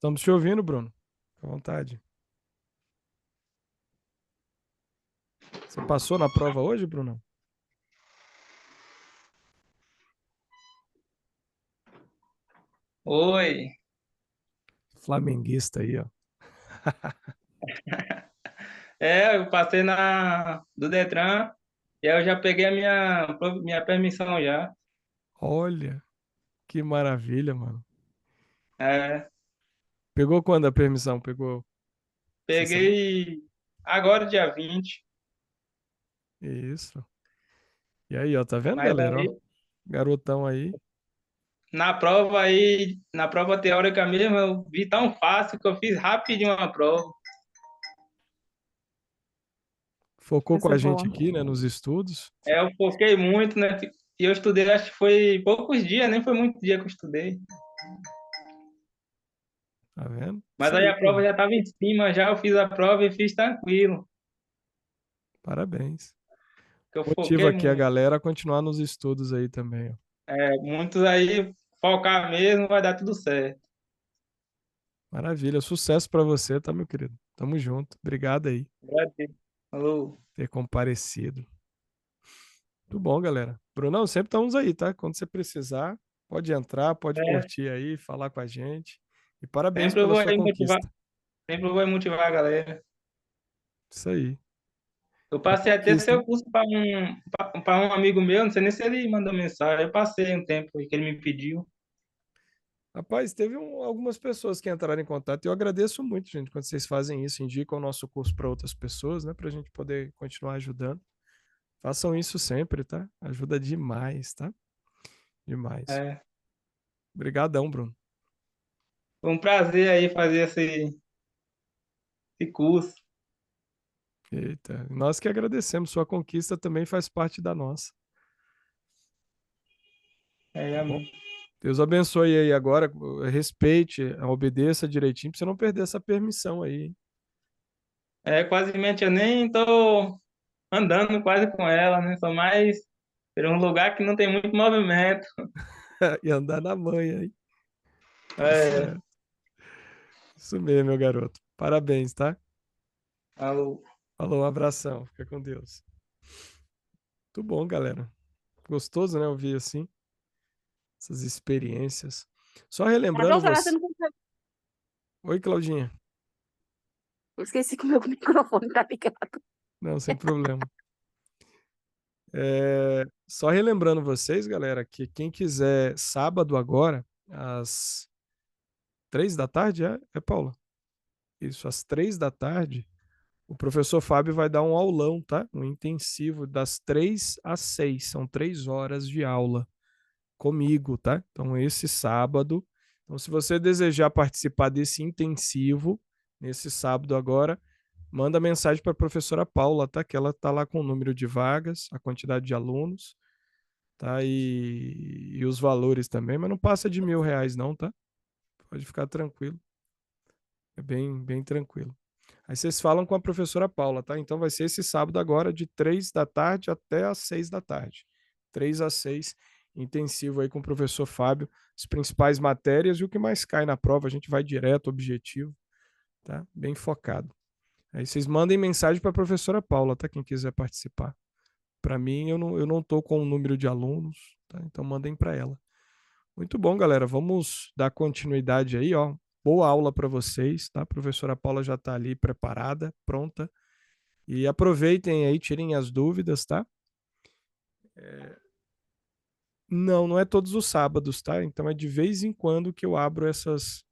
Estamos te ouvindo, Bruno. Fica à vontade. Você passou na prova hoje, Bruno? Oi. Flamenguista aí, ó. Eu passei na do Detran e aí eu já peguei a minha permissão já. Olha, que maravilha, mano. É, Pegou quando a permissão? Pegou essa semana? peguei agora dia 20. Isso. E aí, ó, tá vendo, Mas galera? Ó, aí garotão aí. na prova teórica mesmo, eu vi tão fácil que eu fiz rapidinho a prova. Focou com Coisa a gente boa. aqui, né, nos estudos. Eu foquei muito, né? E eu estudei, acho que foi poucos dias, nem foi muito dia que eu estudei. Tá vendo? Mas Isso aí aí, a prova Bruno. já estava em cima, já eu fiz a prova e fiz tranquilo, Parabéns. que eu Motiva foquei aqui a muito. galera a continuar nos estudos aí também, ó. Muitos aí focar mesmo, vai dar tudo certo. Maravilha. Sucesso pra você, tá, meu querido? Tamo junto. Obrigado aí Agradeço. Falou. por ter comparecido. Muito bom, galera. Brunão, sempre estamos aí, tá? Quando você precisar, pode entrar, pode É, curtir aí, falar com a gente. E parabéns sempre eu pela vou sua aí motivar, conquista. sempre eu vou aí motivar a galera. Isso aí. Eu É passei até conquista, hein? seu curso para um amigo meu, não sei nem se ele mandou mensagem. Eu passei um tempo aí que ele me pediu. Rapaz, teve algumas pessoas que entraram em contato e eu agradeço muito, gente, quando vocês fazem isso, indicam o nosso curso para outras pessoas, né, para a gente poder continuar ajudando. Façam isso sempre, tá? Ajuda demais, tá? Demais. É, Obrigadão, Bruno. foi um prazer aí fazer esse curso. Eita, nós que agradecemos. Sua conquista também faz parte da nossa, tá bom? Amém. Deus abençoe aí agora. Respeite, obedeça direitinho, pra você não perder essa permissão aí, hein? Quase eu nem tô andando quase com ela, né? Só mais por um lugar que não tem muito movimento. E andar na manha, hein? Tá É, certo. Isso mesmo, meu garoto. Parabéns, tá? alô. Falou, um abração. Fica com Deus. Muito bom, galera. Gostoso, né? Ouvir assim, essas experiências. Só Tá relembrando jogando, você você. não consegue. Oi, Claudinha. Eu esqueci que o meu microfone tá ligado. Não, sem problema. Só relembrando vocês, galera, que quem quiser sábado agora, às 3 da tarde, Paula? Isso, às 3 da tarde, o professor Fábio vai dar um aulão, tá? Um intensivo das 3 às 6. São 3 horas de aula comigo, tá? Então, esse sábado. Então, se você desejar participar desse intensivo, nesse sábado agora, manda mensagem para a professora Paula, tá? Que ela tá lá com o número de vagas, a quantidade de alunos, tá? E os valores também, mas não passa de R$ 1.000, não, tá? Pode ficar tranquilo. É bem, bem tranquilo. Aí vocês falam com a professora Paula, tá? Então vai ser esse sábado agora, de 3 da tarde até às 6 da tarde. 3 às 6, intensivo aí com o professor Fábio, as principais matérias e o que mais cai na prova. A gente vai direto, objetivo, tá? Bem focado. Aí vocês mandem mensagem para a professora Paula, tá? Quem quiser participar. Para mim, eu não tô com o número de alunos, tá? Então mandem para ela. Muito bom, galera. Vamos dar continuidade aí, ó. Boa aula para vocês, tá? A professora Paula já está ali preparada, pronta. E aproveitem aí, tirem as dúvidas, tá? Não, não é todos os sábados, tá? Então é de vez em quando que eu abro esses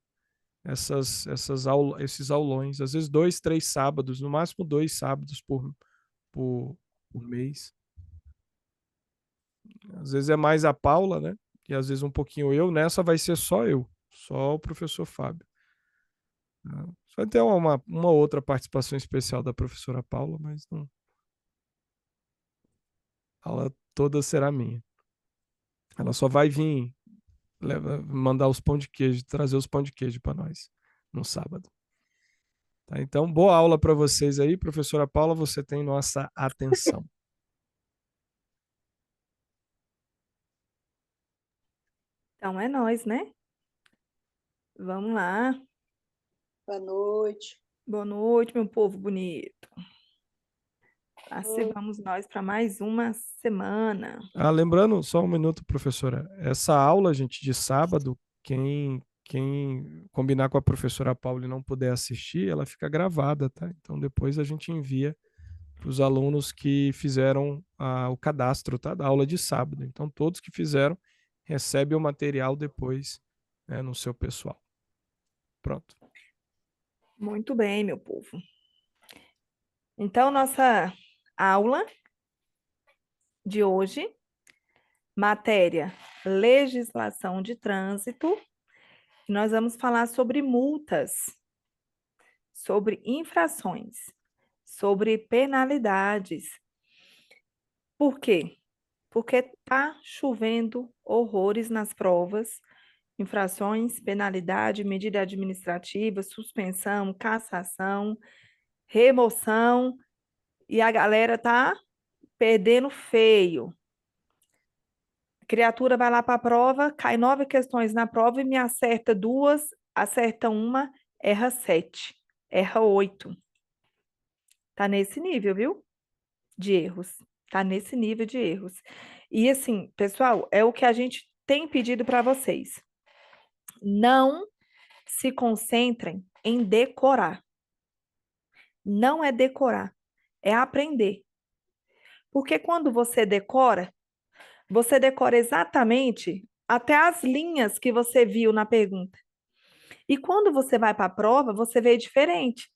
aulões. Às vezes 2, 3 sábados, no máximo 2 sábados por, por mês. Às vezes é mais a Paula, né? E às vezes um pouquinho eu. Nessa vai ser só eu, só o professor Fábio. Né? Só vai ter uma outra participação especial da professora Paula, mas não, a aula toda será minha. Ela só vai vir mandar os pão de queijo, trazer os pão de queijo para nós no sábado. Tá? Então, boa aula para vocês aí, professora Paula, você tem nossa atenção. Então é nós, né? Vamos lá. Boa noite. Boa noite, meu povo bonito. Assim Oi. vamos nós para mais uma semana. Lembrando, só um minuto, professora. Essa aula, gente, de sábado, quem combinar com a professora Paula e não puder assistir, ela fica gravada, tá? Então depois a gente envia para os alunos que fizeram o cadastro, tá? Da aula de sábado. Então todos que fizeram recebem o material depois, né, no seu pessoal. Pronto. Muito bem, meu povo. Então, nossa aula de hoje, matéria legislação de trânsito, nós vamos falar sobre multas, sobre infrações, sobre penalidades. Por quê? Porque tá chovendo horrores nas provas, infrações, penalidade, medida administrativa, suspensão, cassação, remoção, e a galera tá perdendo feio. A criatura vai lá para a prova, cai 9 questões na prova e me acerta 2, acerta uma, erra 7, erra 8. Tá nesse nível, viu? De erros. Tá nesse nível de erros. E assim, pessoal, é o que a gente tem pedido para vocês. Não se concentrem em decorar. Não é decorar, é aprender. Porque quando você decora exatamente até as linhas que você viu na pergunta. E quando você vai para a prova, você vê diferente.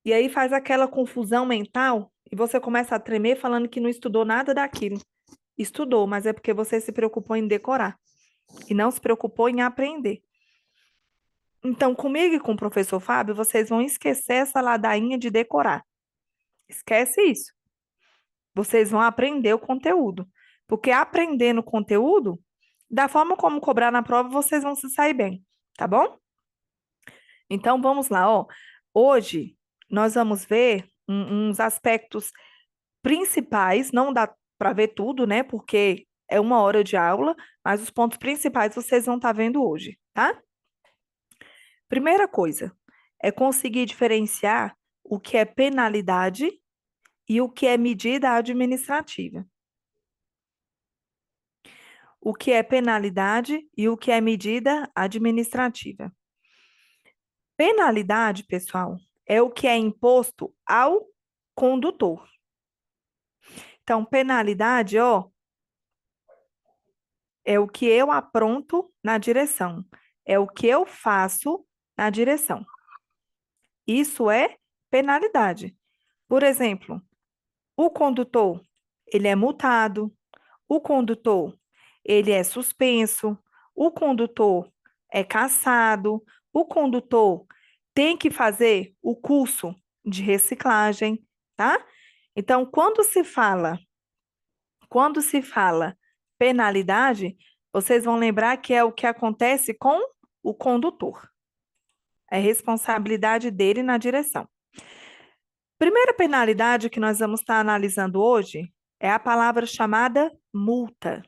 E aí faz aquela confusão mental e você começa a tremer falando que não estudou nada daquilo. Estudou, mas é porque você se preocupou em decorar e não se preocupou em aprender. Então, comigo e com o professor Fábio, vocês vão esquecer essa ladainha de decorar. Esquece isso. Vocês vão aprender o conteúdo. Porque aprendendo o conteúdo, da forma como cobrar na prova, vocês vão se sair bem, tá bom? Então, vamos lá, ó. Hoje, nós vamos ver uns aspectos principais, não dá para ver tudo, né? Porque é 1 hora de aula, mas os pontos principais vocês vão estar vendo hoje, tá? Primeira coisa é conseguir diferenciar o que é penalidade e o que é medida administrativa. O que é penalidade e o que é medida administrativa. Penalidade, pessoal, é o que é imposto ao condutor. Então, penalidade, ó, é o que eu apronto na direção, é o que eu faço na direção. Isso é penalidade. Por exemplo, o condutor, ele é multado, o condutor, ele é suspenso, o condutor é cassado, o condutor tem que fazer o curso de reciclagem, tá? Então, quando se fala penalidade, vocês vão lembrar que é o que acontece com o condutor. É responsabilidade dele na direção. Primeira penalidade que nós vamos estar analisando hoje é a palavra chamada multa.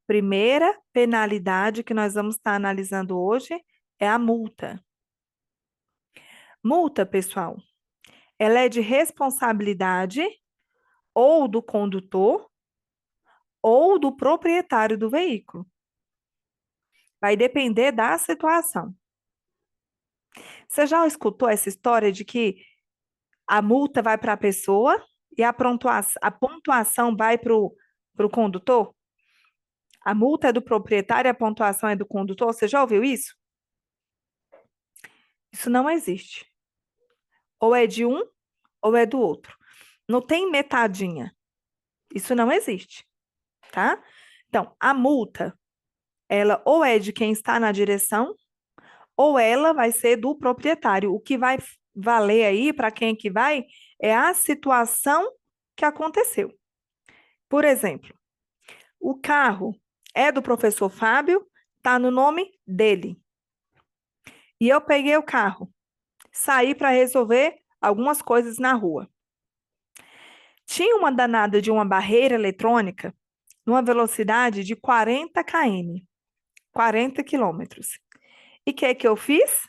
Primeira penalidade que nós vamos estar analisando hoje é a multa. Multa, pessoal, ela é de responsabilidade ou do condutor ou do proprietário do veículo. Vai depender da situação. Você já escutou essa história de que a multa vai para a pessoa e a pontuação vai para o condutor? A multa é do proprietário e a pontuação é do condutor? Você já ouviu isso? Isso não existe. Ou é de um ou é do outro. Não tem metadinha. Isso não existe, tá? Então, a multa, ela ou é de quem está na direção, ou ela vai ser do proprietário. O que vai valer aí, para quem que vai, é a situação que aconteceu. Por exemplo, o carro é do professor Fábio, está no nome dele. E eu peguei o carro, saí para resolver algumas coisas na rua. Tinha uma danada de uma barreira eletrônica numa velocidade de 40 km, 40 quilômetros. E o que eu fiz?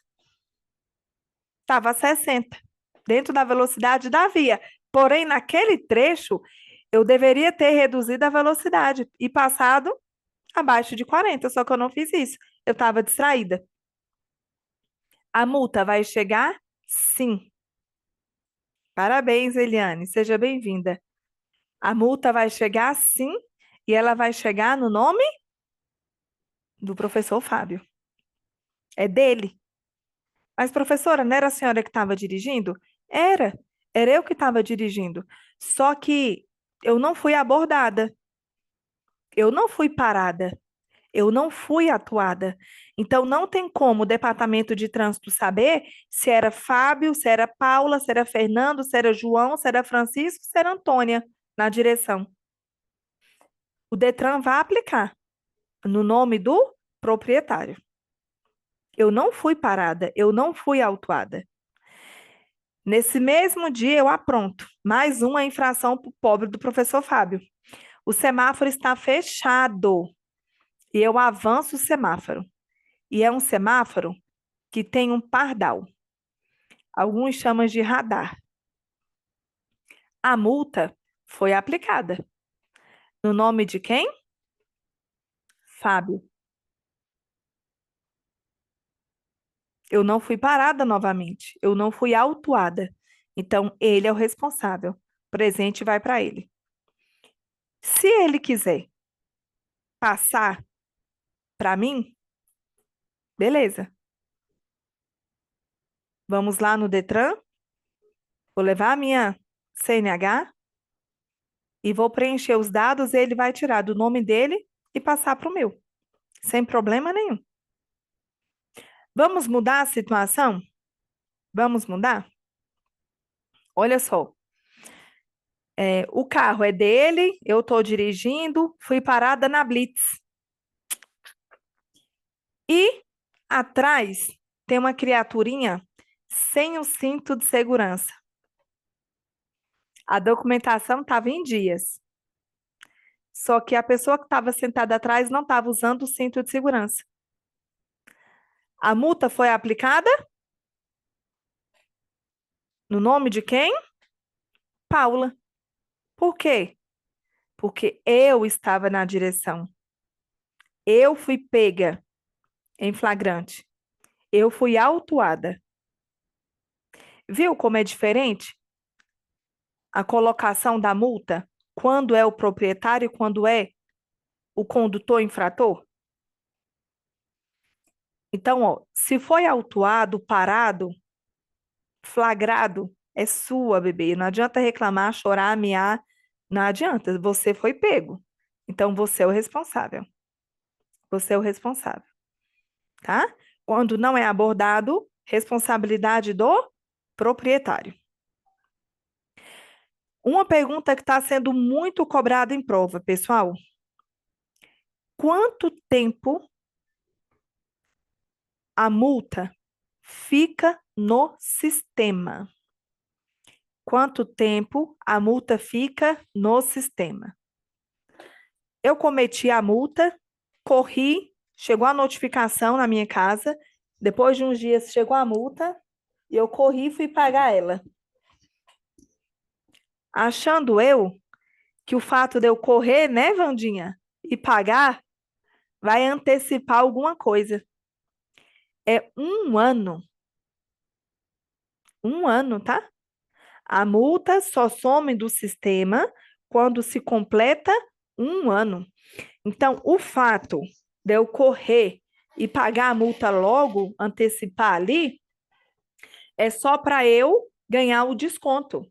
Estava a 60, dentro da velocidade da via. Porém, naquele trecho, eu deveria ter reduzido a velocidade e passado abaixo de 40, só que eu não fiz isso. Eu estava distraída. A multa vai chegar? Sim. Parabéns, Eliane, seja bem-vinda. A multa vai chegar sim, e ela vai chegar no nome do professor Fábio. É dele. Mas, professora, não era a senhora que estava dirigindo? Era. Era eu que estava dirigindo. Só que eu não fui abordada. Eu não fui parada. Eu não fui atuada. Então, não tem como o departamento de trânsito saber se era Fábio, se era Paula, se era Fernando, se era João, se era Francisco, se era Antônia na direção. O Detran vai aplicar no nome do proprietário. Eu não fui parada, eu não fui autuada. Nesse mesmo dia, eu apronto mais uma infração para o pobre do professor Fábio. O semáforo está fechado e eu avanço o semáforo. E é um semáforo que tem um pardal. Alguns chamam de radar. A multa foi aplicada. No nome de quem? Fábio. Eu não fui parada novamente. Eu não fui autuada. Então, ele é o responsável. O presente vai para ele. Se ele quiser passar para mim, beleza. Vamos lá no Detran, vou levar a minha CNH e vou preencher os dados, e ele vai tirar do nome dele e passar para o meu, sem problema nenhum. Vamos mudar a situação? Vamos mudar? Olha só, o carro é dele, eu estou dirigindo, fui parada na Blitz. E atrás tem uma criaturinha sem o cinto de segurança. A documentação estava em dias. Só que a pessoa que estava sentada atrás não estava usando o cinto de segurança. A multa foi aplicada no nome de quem? Paula. Por quê? Porque eu estava na direção. Eu fui pega em flagrante. Eu fui autuada. Viu como é diferente a colocação da multa quando é o proprietário e quando é o condutor infrator? Então, ó, se foi autuado, parado, flagrado, é sua, bebê. Não adianta reclamar, chorar, miar. Não adianta. Você foi pego. Então, você é o responsável. Você é o responsável, tá? Quando não é abordado, responsabilidade do proprietário. Uma pergunta que está sendo muito cobrada em prova, pessoal. Quanto tempo a multa fica no sistema? Quanto tempo a multa fica no sistema? Eu cometi a multa, corri, chegou a notificação na minha casa, depois de uns dias chegou a multa e eu corri e fui pagar ela. Achando eu que o fato de eu correr, né, Vandinha, e pagar, vai antecipar alguma coisa. É um ano. Um ano, tá? A multa só some do sistema quando se completa um ano. Então, o fato de eu correr e pagar a multa logo, antecipar ali, é só para eu ganhar o desconto.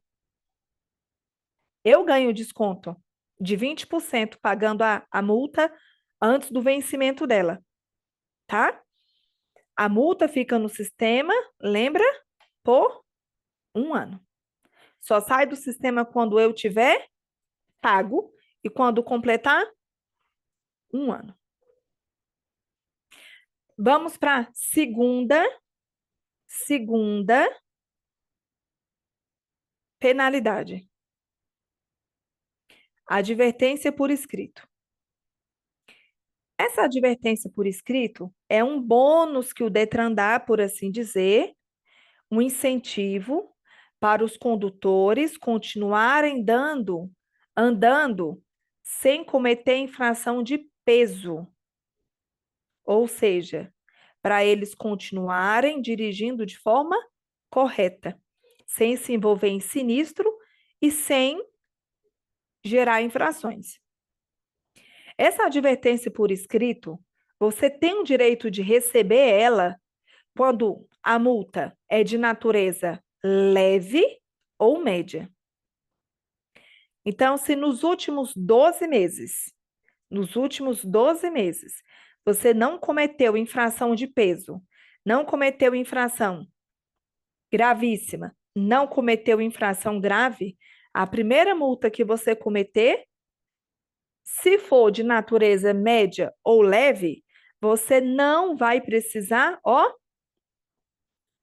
Eu ganho o desconto de 20% pagando a multa antes do vencimento dela, tá? A multa fica no sistema, lembra? Por um ano. Só sai do sistema quando eu tiver pago e quando completar um ano. Vamos para segunda penalidade. Advertência por escrito. Essa advertência por escrito é um bônus que o Detran dá, por assim dizer, um incentivo para os condutores continuarem andando sem cometer infração de peso, ou seja, para eles continuarem dirigindo de forma correta, sem se envolver em sinistro e sem gerar infrações. Essa advertência por escrito, você tem o direito de receber ela quando a multa é de natureza leve ou média. Então, se nos últimos 12 meses, você não cometeu infração de peso, não cometeu infração gravíssima, não cometeu infração grave, a primeira multa que você cometer, se for de natureza média ou leve, você não vai precisar,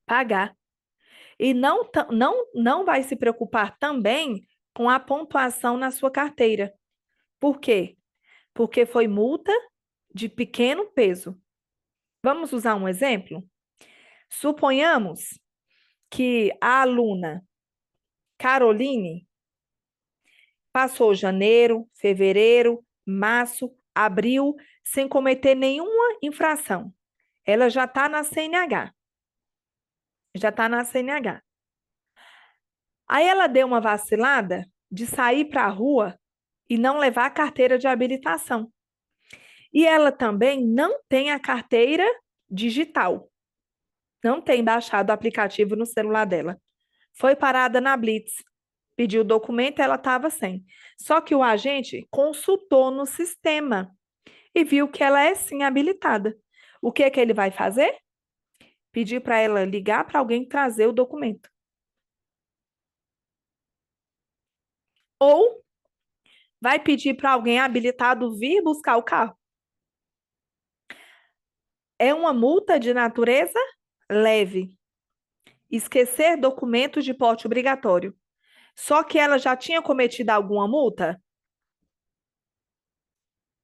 pagar. E não vai se preocupar também com a pontuação na sua carteira. Por quê? Porque foi multa de pequeno peso. Vamos usar um exemplo? Suponhamos que a aluna Caroline passou janeiro, fevereiro, março, abril, sem cometer nenhuma infração. Ela já está na CNH. Já está na CNH. Aí ela deu uma vacilada de sair para a rua e não levar a carteira de habilitação. E ela também não tem a carteira digital. Não tem baixado o aplicativo no celular dela. Foi parada na Blitz, pediu o documento, ela estava sem. Só que o agente consultou no sistema e viu que ela é sim habilitada. O que é que ele vai fazer? Pedir para ela ligar para alguém trazer o documento. Ou vai pedir para alguém habilitado vir buscar o carro. É uma multa de natureza leve. Esquecer documentos de porte obrigatório. Só que ela já tinha cometido alguma multa?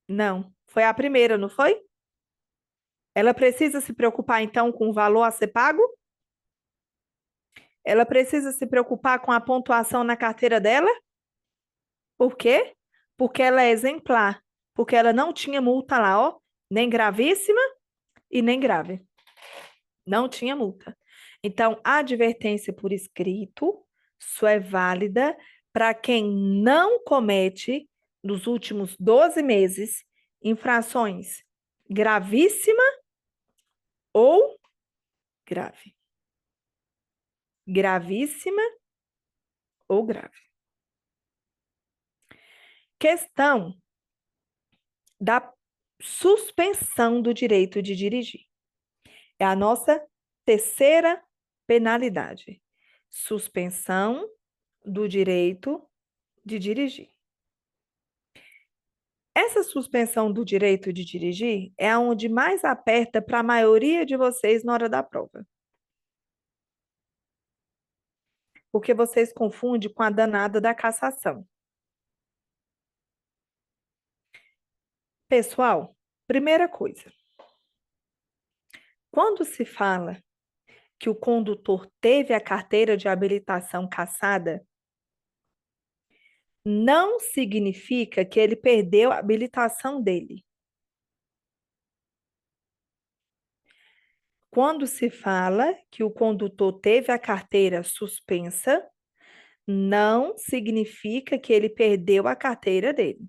Não. Foi a primeira, não foi? Ela precisa se preocupar, então, com o valor a ser pago? Ela precisa se preocupar com a pontuação na carteira dela? Por quê? Porque ela é exemplar. Porque ela não tinha multa lá, nem gravíssima e nem grave. Não tinha multa. Então, a advertência por escrito só é válida para quem não comete, nos últimos 12 meses, infrações gravíssima ou grave. Gravíssima ou grave. Questão da suspensão do direito de dirigir. É a nossa terceira penalidade. Suspensão do direito de dirigir. Essa suspensão do direito de dirigir é onde mais aperta para a maioria de vocês na hora da prova. Porque vocês confundem com a danada da cassação. Pessoal, primeira coisa. Quando se fala que o condutor teve a carteira de habilitação cassada, não significa que ele perdeu a habilitação dele. Quando se fala que o condutor teve a carteira suspensa, não significa que ele perdeu a carteira dele.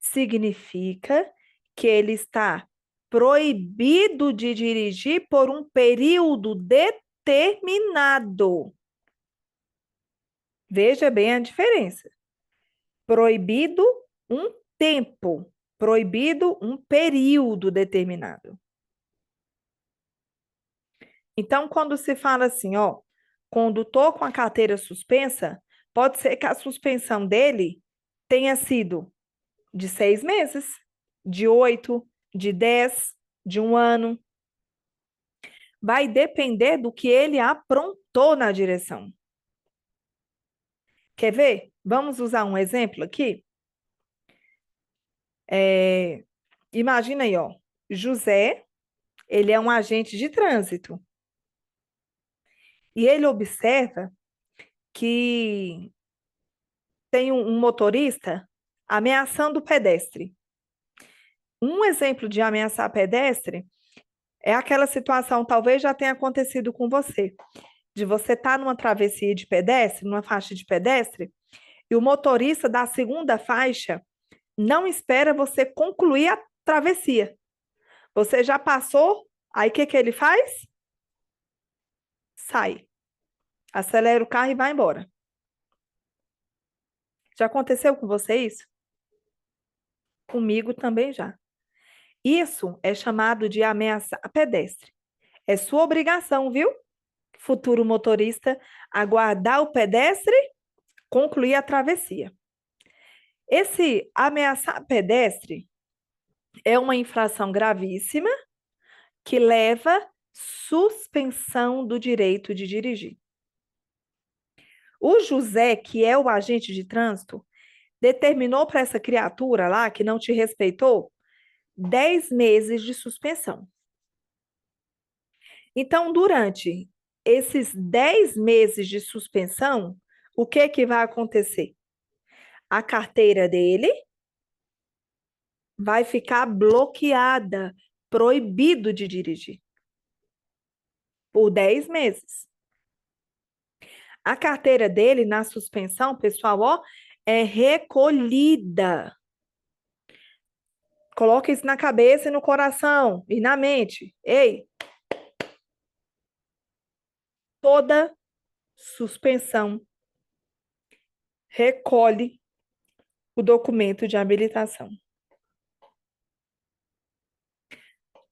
Significa que ele está proibido de dirigir por um período determinado. Veja bem a diferença. Proibido um tempo, proibido um período determinado. Então, quando se fala assim, condutor com a carteira suspensa, pode ser que a suspensão dele tenha sido de 6 meses, de 8, de 10, de 1 ano. Vai depender do que ele aprontou na direção. Quer ver? Vamos usar um exemplo aqui? Imagina aí, ó. José, ele é um agente de trânsito. E ele observa que tem um motorista ameaçando o pedestre. Um exemplo de ameaçar pedestre é aquela situação, talvez já tenha acontecido com você, de você estar numa travessia de pedestre, numa faixa de pedestre, e o motorista da segunda faixa não espera você concluir a travessia. Você já passou, aí o que que ele faz? Sai, acelera o carro e vai embora. Já aconteceu com você isso? Comigo também já. Isso é chamado de ameaça a pedestre. É sua obrigação, viu? Futuro motorista, aguardar o pedestre concluir a travessia. Esse ameaçar pedestre é uma infração gravíssima que leva suspensão do direito de dirigir. O José, que é o agente de trânsito, determinou para essa criatura lá que não te respeitou 10 meses de suspensão. Então, durante esses 10 meses de suspensão, o que que vai acontecer? A carteira dele vai ficar bloqueada, proibido de dirigir por 10 meses. A carteira dele na suspensão, pessoal, ó, é recolhida. Coloca isso na cabeça e no coração e na mente. Ei, toda suspensão recolhe o documento de habilitação.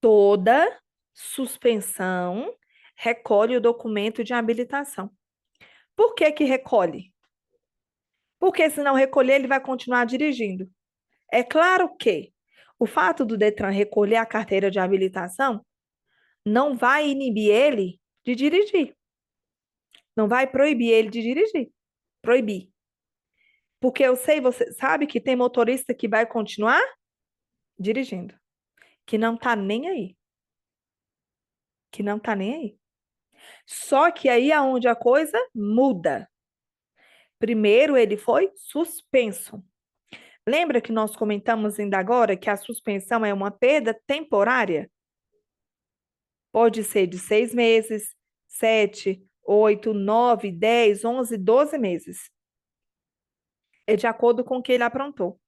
Toda suspensão recolhe o documento de habilitação. Por que que recolhe? Porque se não recolher, ele vai continuar dirigindo. É claro que o fato do Detran recolher a carteira de habilitação não vai inibir ele de dirigir. Não vai proibir ele de dirigir. Proibir. Porque eu sei, você sabe que tem motorista que vai continuar dirigindo, que não tá nem aí. Que não tá nem aí. Só que aí é onde a coisa muda. Primeiro, ele foi suspenso. Lembra que nós comentamos ainda agora que a suspensão é uma perda temporária? Pode ser de 6 meses, 7, 8, 9, 10, 11, 12 meses. É de acordo com o que ele aprontou.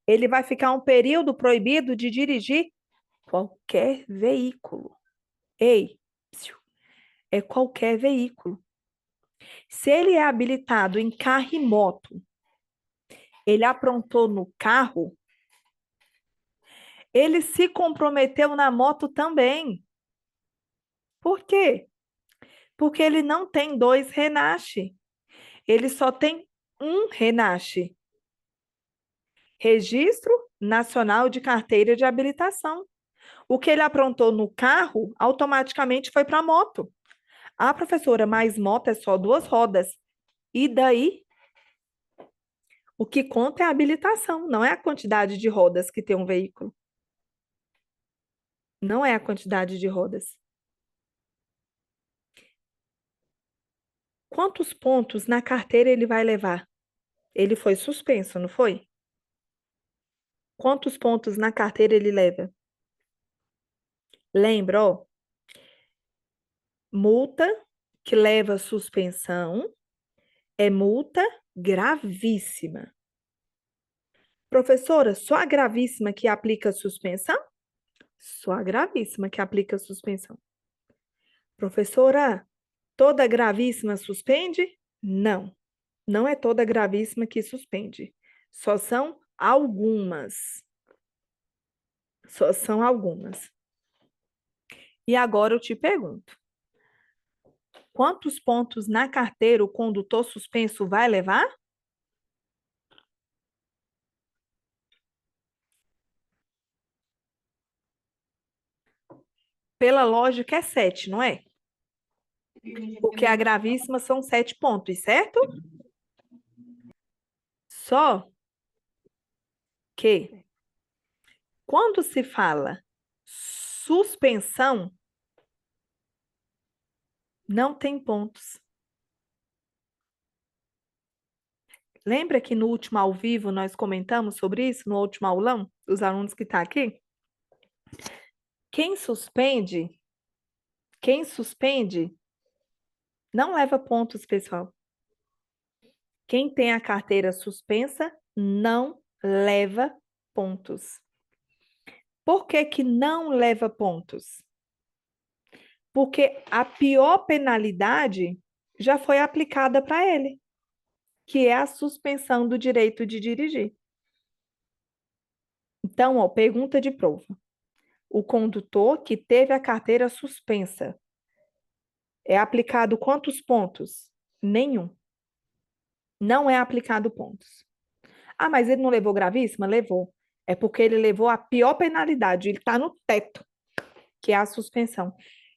Ele vai ficar um período proibido de dirigir qualquer veículo. Ei, é qualquer veículo. Se ele é habilitado em carro e moto, ele aprontou no carro, ele se comprometeu na moto também. Por quê? Porque ele não tem 2 Renache. Ele só tem um Renache. Registro Nacional de Carteira de Habilitação. O que ele aprontou no carro, automaticamente foi para a moto. Ah, professora, mas moto é só 2 rodas. E daí? O que conta é a habilitação, não é a quantidade de rodas que tem um veículo. Não é a quantidade de rodas. Quantos pontos na carteira ele vai levar? Ele foi suspenso, não foi? Quantos pontos na carteira ele leva? Lembra, ó, multa que leva suspensão é multa gravíssima. Professora, só a gravíssima que aplica suspensão? Só a gravíssima que aplica suspensão. Professora, toda gravíssima suspende? Não, não é toda gravíssima que suspende. Só são algumas. Só são algumas. E agora eu te pergunto: quantos pontos na carteira o condutor suspenso vai levar? Pela lógica é 7, não é? Porque a gravíssima são 7 pontos, certo? Só que Quando se fala suspensão, não tem pontos. Lembra que no último ao vivo nós comentamos sobre isso, no último aulão, dos alunos que estão aqui? Quem suspende não leva pontos, pessoal. Quem tem a carteira suspensa não leva pontos. Por que que não leva pontos? Porque a pior penalidade já foi aplicada para ele, que é a suspensão do direito de dirigir. Então, ó, pergunta de prova. O condutor que teve a carteira suspensa é aplicado quantos pontos? Nenhum. Não é aplicado pontos. Ah, mas ele não levou gravíssima? Levou. É porque ele levou a pior penalidade, ele está no teto, que é a suspensão.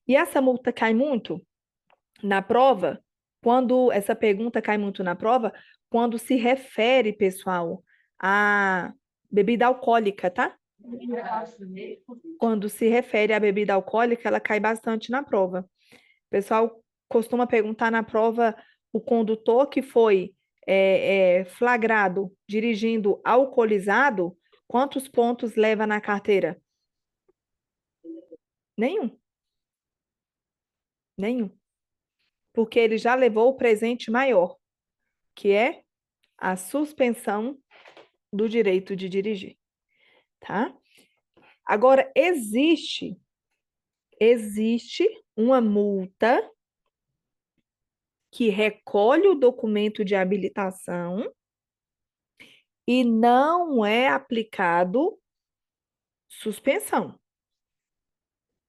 E essa multa cai muito na prova, quando essa pergunta cai muito na prova, quando se refere, pessoal, a bebida alcoólica, tá? Quando se refere à bebida alcoólica, ela cai bastante na prova. O pessoal costuma perguntar na prova o condutor que foi flagrado dirigindo alcoolizado, quantos pontos leva na carteira? Nenhum. Nenhum. Porque ele já levou o presente maior, que é a suspensão do direito de dirigir, tá? Agora, existe uma multa que recolhe o documento de habilitação e não é aplicado suspensão.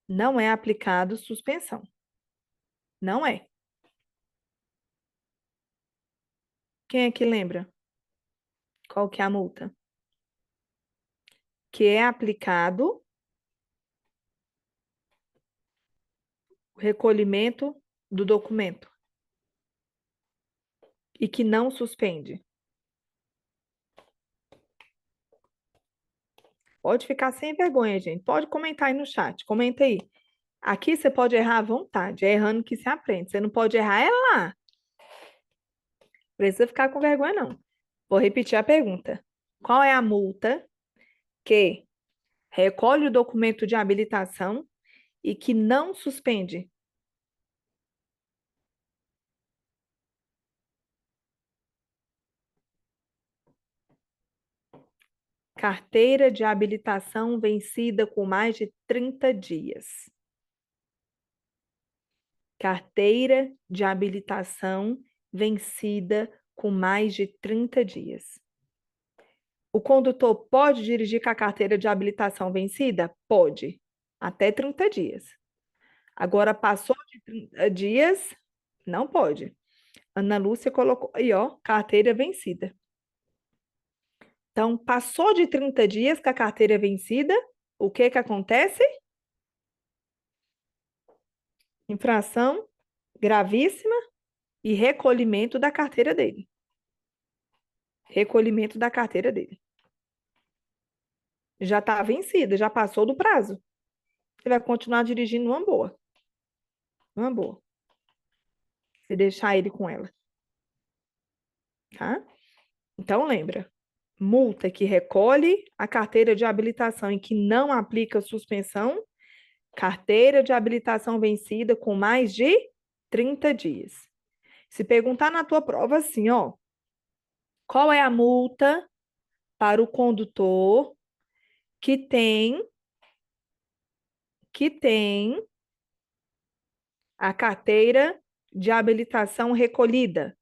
Não é aplicado suspensão. Não é. Quem é que lembra? Qual que é a multa? Que é aplicado o recolhimento do documento e que não suspende. Pode ficar sem vergonha, gente. Pode comentar aí no chat. Comenta aí. Aqui você pode errar à vontade. É errando que se aprende. Você não pode errar é lá. Precisa ficar com vergonha, não. Vou repetir a pergunta. Qual é a multa que recolhe o documento de habilitação e que não suspende? Carteira de habilitação vencida com mais de 30 dias. Carteira de habilitação vencida com mais de 30 dias. O condutor pode dirigir com a carteira de habilitação vencida? Pode, até 30 dias. Agora, passou de 30 dias, não pode. Ana Lúcia colocou aí, ó, carteira vencida. Então, passou de 30 dias com a carteira vencida, o que que acontece? Infração gravíssima e recolhimento da carteira dele. Recolhimento da carteira dele. Já está vencida, já passou do prazo. Ele vai continuar dirigindo numa boa. Numa boa. Se deixar ele com ela. Tá? Então, lembra. Multa que recolhe a carteira de habilitação e que não aplica suspensão. Carteira de habilitação vencida com mais de 30 dias. Se perguntar na tua prova assim, ó, qual é a multa para o condutor que tem a carteira de habilitação recolhida?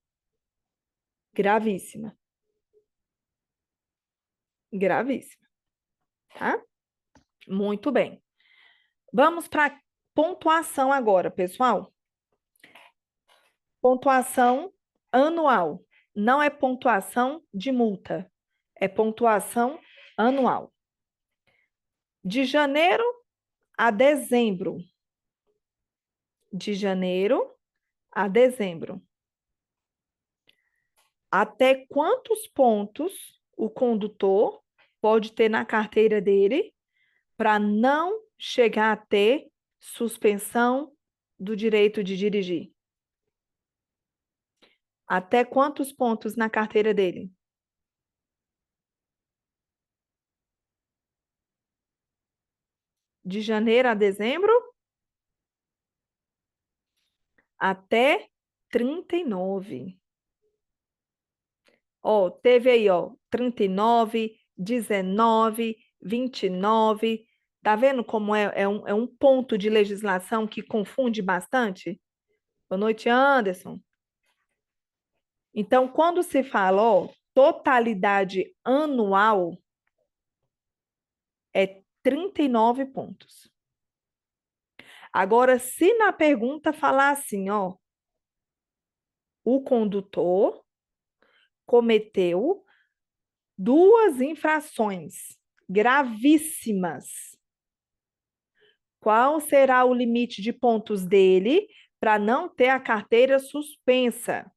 Gravíssima. Gravíssima, tá? Muito bem. Vamos para pontuação agora, pessoal. Pontuação anual. Não é pontuação de multa, é pontuação anual. De janeiro a dezembro. De janeiro a dezembro. Até quantos pontos o condutor pode ter na carteira dele para não chegar a ter suspensão do direito de dirigir? Até quantos pontos na carteira dele? De janeiro a dezembro? Até 39. Ó, teve aí, ó, 39, 19, 29. Tá vendo como é um ponto de legislação que confunde bastante? Boa noite, Anderson. Então, quando se fala, ó, totalidade anual, é 39 pontos. Agora, se na pergunta falar assim, ó, o condutor cometeu duas infrações gravíssimas, qual será o limite de pontos dele para não ter a carteira suspensa?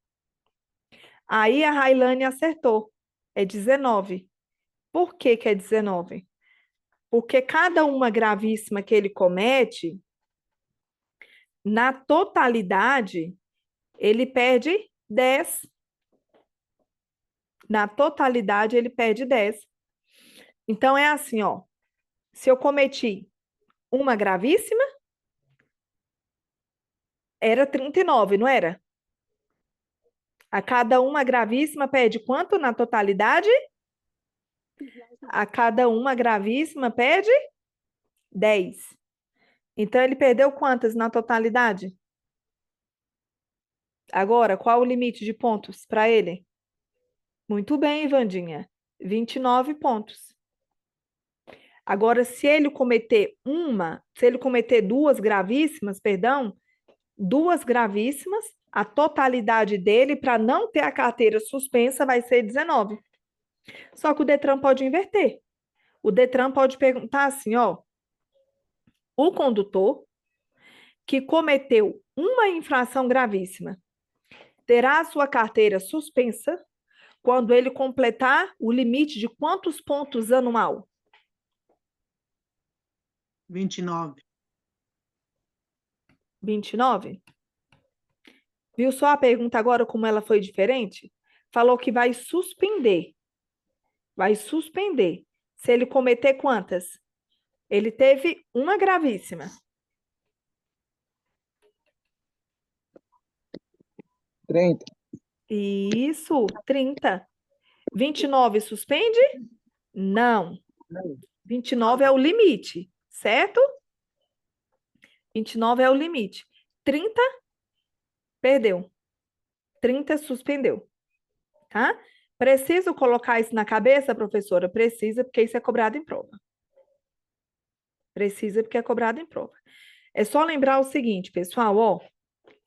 Aí a Railane acertou, é 19. Por que que é 19? Porque cada uma gravíssima que ele comete, na totalidade, ele perde 10. Na totalidade, ele perde 10. Então, é assim, ó. Se eu cometi uma gravíssima, era 39, não era? A cada uma gravíssima perde quanto na totalidade? A cada uma gravíssima perde 10. Então, ele perdeu quantas na totalidade? Agora, qual o limite de pontos para ele? Muito bem, Ivandinha. 29 pontos. Agora, se ele cometer duas gravíssimas, perdão, duas gravíssimas, a totalidade dele, para não ter a carteira suspensa, vai ser 19. Só que o Detran pode inverter. O Detran pode perguntar assim, ó, o condutor que cometeu uma infração gravíssima terá a sua carteira suspensa quando ele completar o limite de quantos pontos anual? 29. 29? Viu só a pergunta agora como ela foi diferente? Falou que vai suspender. Vai suspender. Se ele cometer quantas? Ele teve uma gravíssima. 30. Isso, 30. 29 suspende? Não. 29 é o limite, certo? 29 é o limite. 30, perdeu. 30 suspendeu, tá? Preciso colocar isso na cabeça, professora? Precisa, porque isso é cobrado em prova. Precisa, porque é cobrado em prova. É só lembrar o seguinte, pessoal, ó,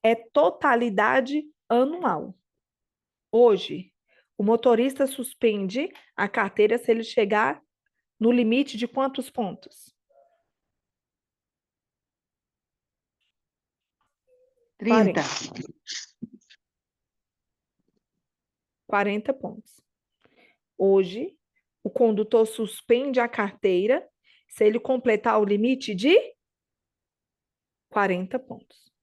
é totalidade anual. Hoje, o motorista suspende a carteira se ele chegar no limite de quantos pontos? 30. 40 pontos. Hoje, o condutor suspende a carteira se ele completar o limite de 40 pontos.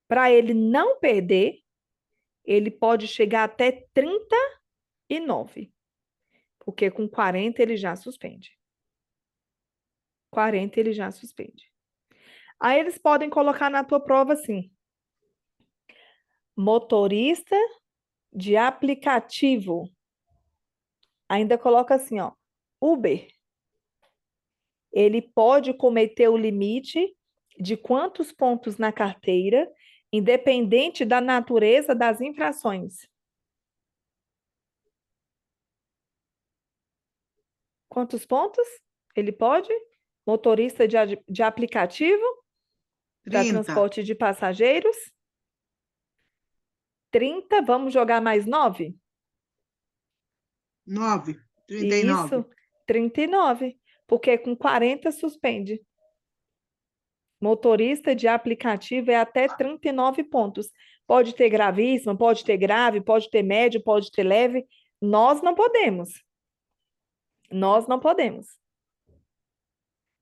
Para ele não perder, ele pode chegar até 39, porque com 40 ele já suspende. 40 ele já suspende. Aí eles podem colocar na tua prova assim: motorista de aplicativo. Ainda coloca assim, ó, Uber. Ele pode cometer o limite de quantos pontos na carteira, independente da natureza das infrações. Quantos pontos ele pode? Motorista de aplicativo para 30. transporte de passageiros. 30, vamos jogar mais 9? 9. 39. Isso, 39, porque com 40 suspende. Motorista de aplicativo é até 39 pontos. Pode ter gravíssimo, pode ter grave, pode ter médio, pode ter leve. Nós não podemos. Nós não podemos.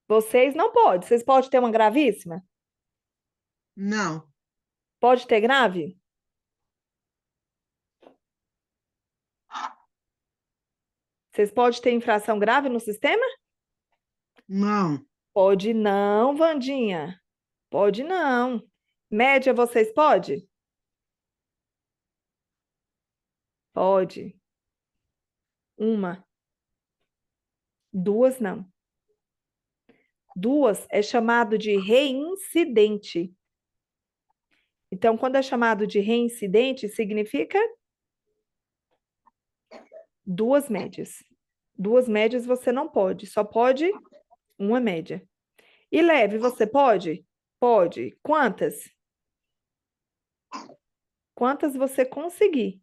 Vocês não podem. Vocês podem ter uma gravíssima? Não. Pode ter grave? Vocês podem ter infração grave no sistema? Não. Pode não, Vandinha. Pode não. Média, vocês pode? Pode. Uma. Duas, não. Duas é chamado de reincidente. Então, quando é chamado de reincidente, significa duas médias. Duas médias você não pode, só pode uma média. E leve, você pode? Pode. Quantas? Quantas você conseguir.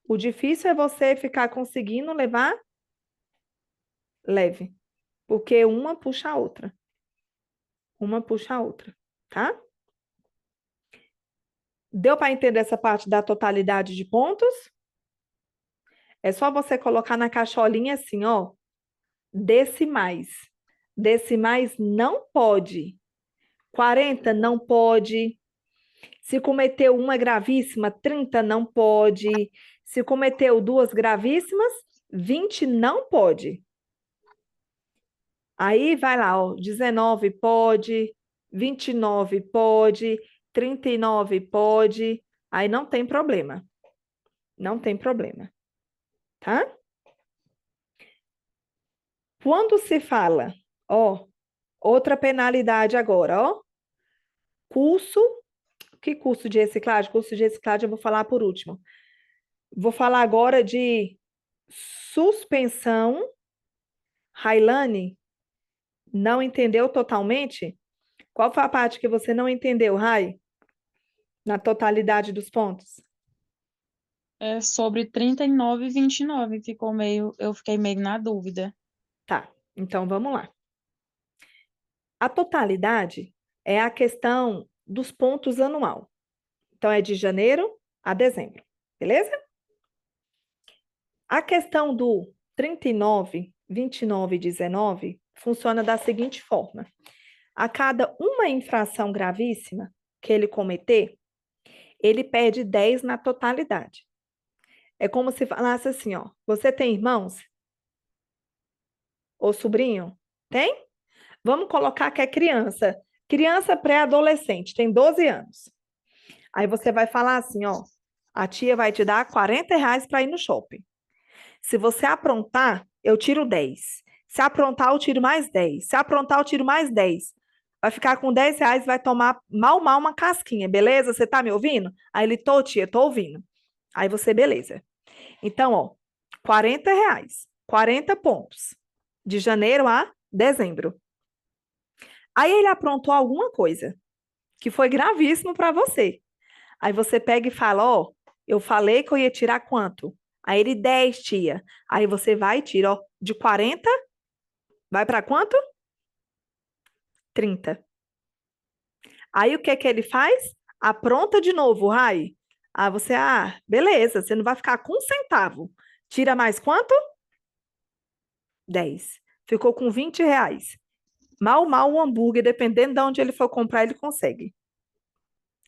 O difícil é você ficar conseguindo levar leve, porque uma puxa a outra. Uma puxa a outra, tá? Deu para entender essa parte da totalidade de pontos? É só você colocar na caixolinha assim, ó, decimais. Decimais não pode. 40 não pode. Se cometeu uma gravíssima, 30 não pode. Se cometeu duas gravíssimas, 20 não pode. Aí vai lá, ó, 19 pode, 29 pode, 39 pode. Aí não tem problema. Não tem problema, tá? Quando se fala, ó, outra penalidade agora, ó. Curso, que curso de reciclagem? Curso de reciclagem eu vou falar por último. Vou falar agora de suspensão. Railane, não entendeu totalmente? Qual foi a parte que você não entendeu, Rai? Na totalidade dos pontos? É sobre 39 e 29, eu fiquei meio na dúvida. Tá, então vamos lá. A totalidade é a questão dos pontos anual. Então, é de janeiro a dezembro, beleza? A questão do 39, 29 e 19 funciona da seguinte forma. A cada uma infração gravíssima que ele cometer, ele perde 10 na totalidade. É como se falasse assim, ó, você tem irmãos? Ou sobrinho? Tem? Vamos colocar que é criança. Criança pré-adolescente, tem 12 anos. Aí você vai falar assim, ó, a tia vai te dar R$ 40 para ir no shopping. Se você aprontar, eu tiro 10. Se aprontar, eu tiro mais 10. Se aprontar, eu tiro mais 10. Vai ficar com R$ 10 e vai tomar mal uma casquinha, beleza? Você tá me ouvindo? Aí ele, tô, tia, tô ouvindo. Aí você, beleza. Então, ó, R$ 40, 40 pontos. De janeiro a dezembro. Aí ele aprontou alguma coisa que foi gravíssimo para você. Aí você pega e fala, ó, eu falei que eu ia tirar quanto? Aí ele 10, tia. Aí você vai e tira, ó, de 40, vai para quanto? 30. Aí o que que ele faz? Apronta de novo, Rai. Aí você, beleza, você não vai ficar com um centavo. Tira mais quanto? 10. Ficou com R$ 20. Mal o hambúrguer, dependendo de onde ele for comprar, ele consegue.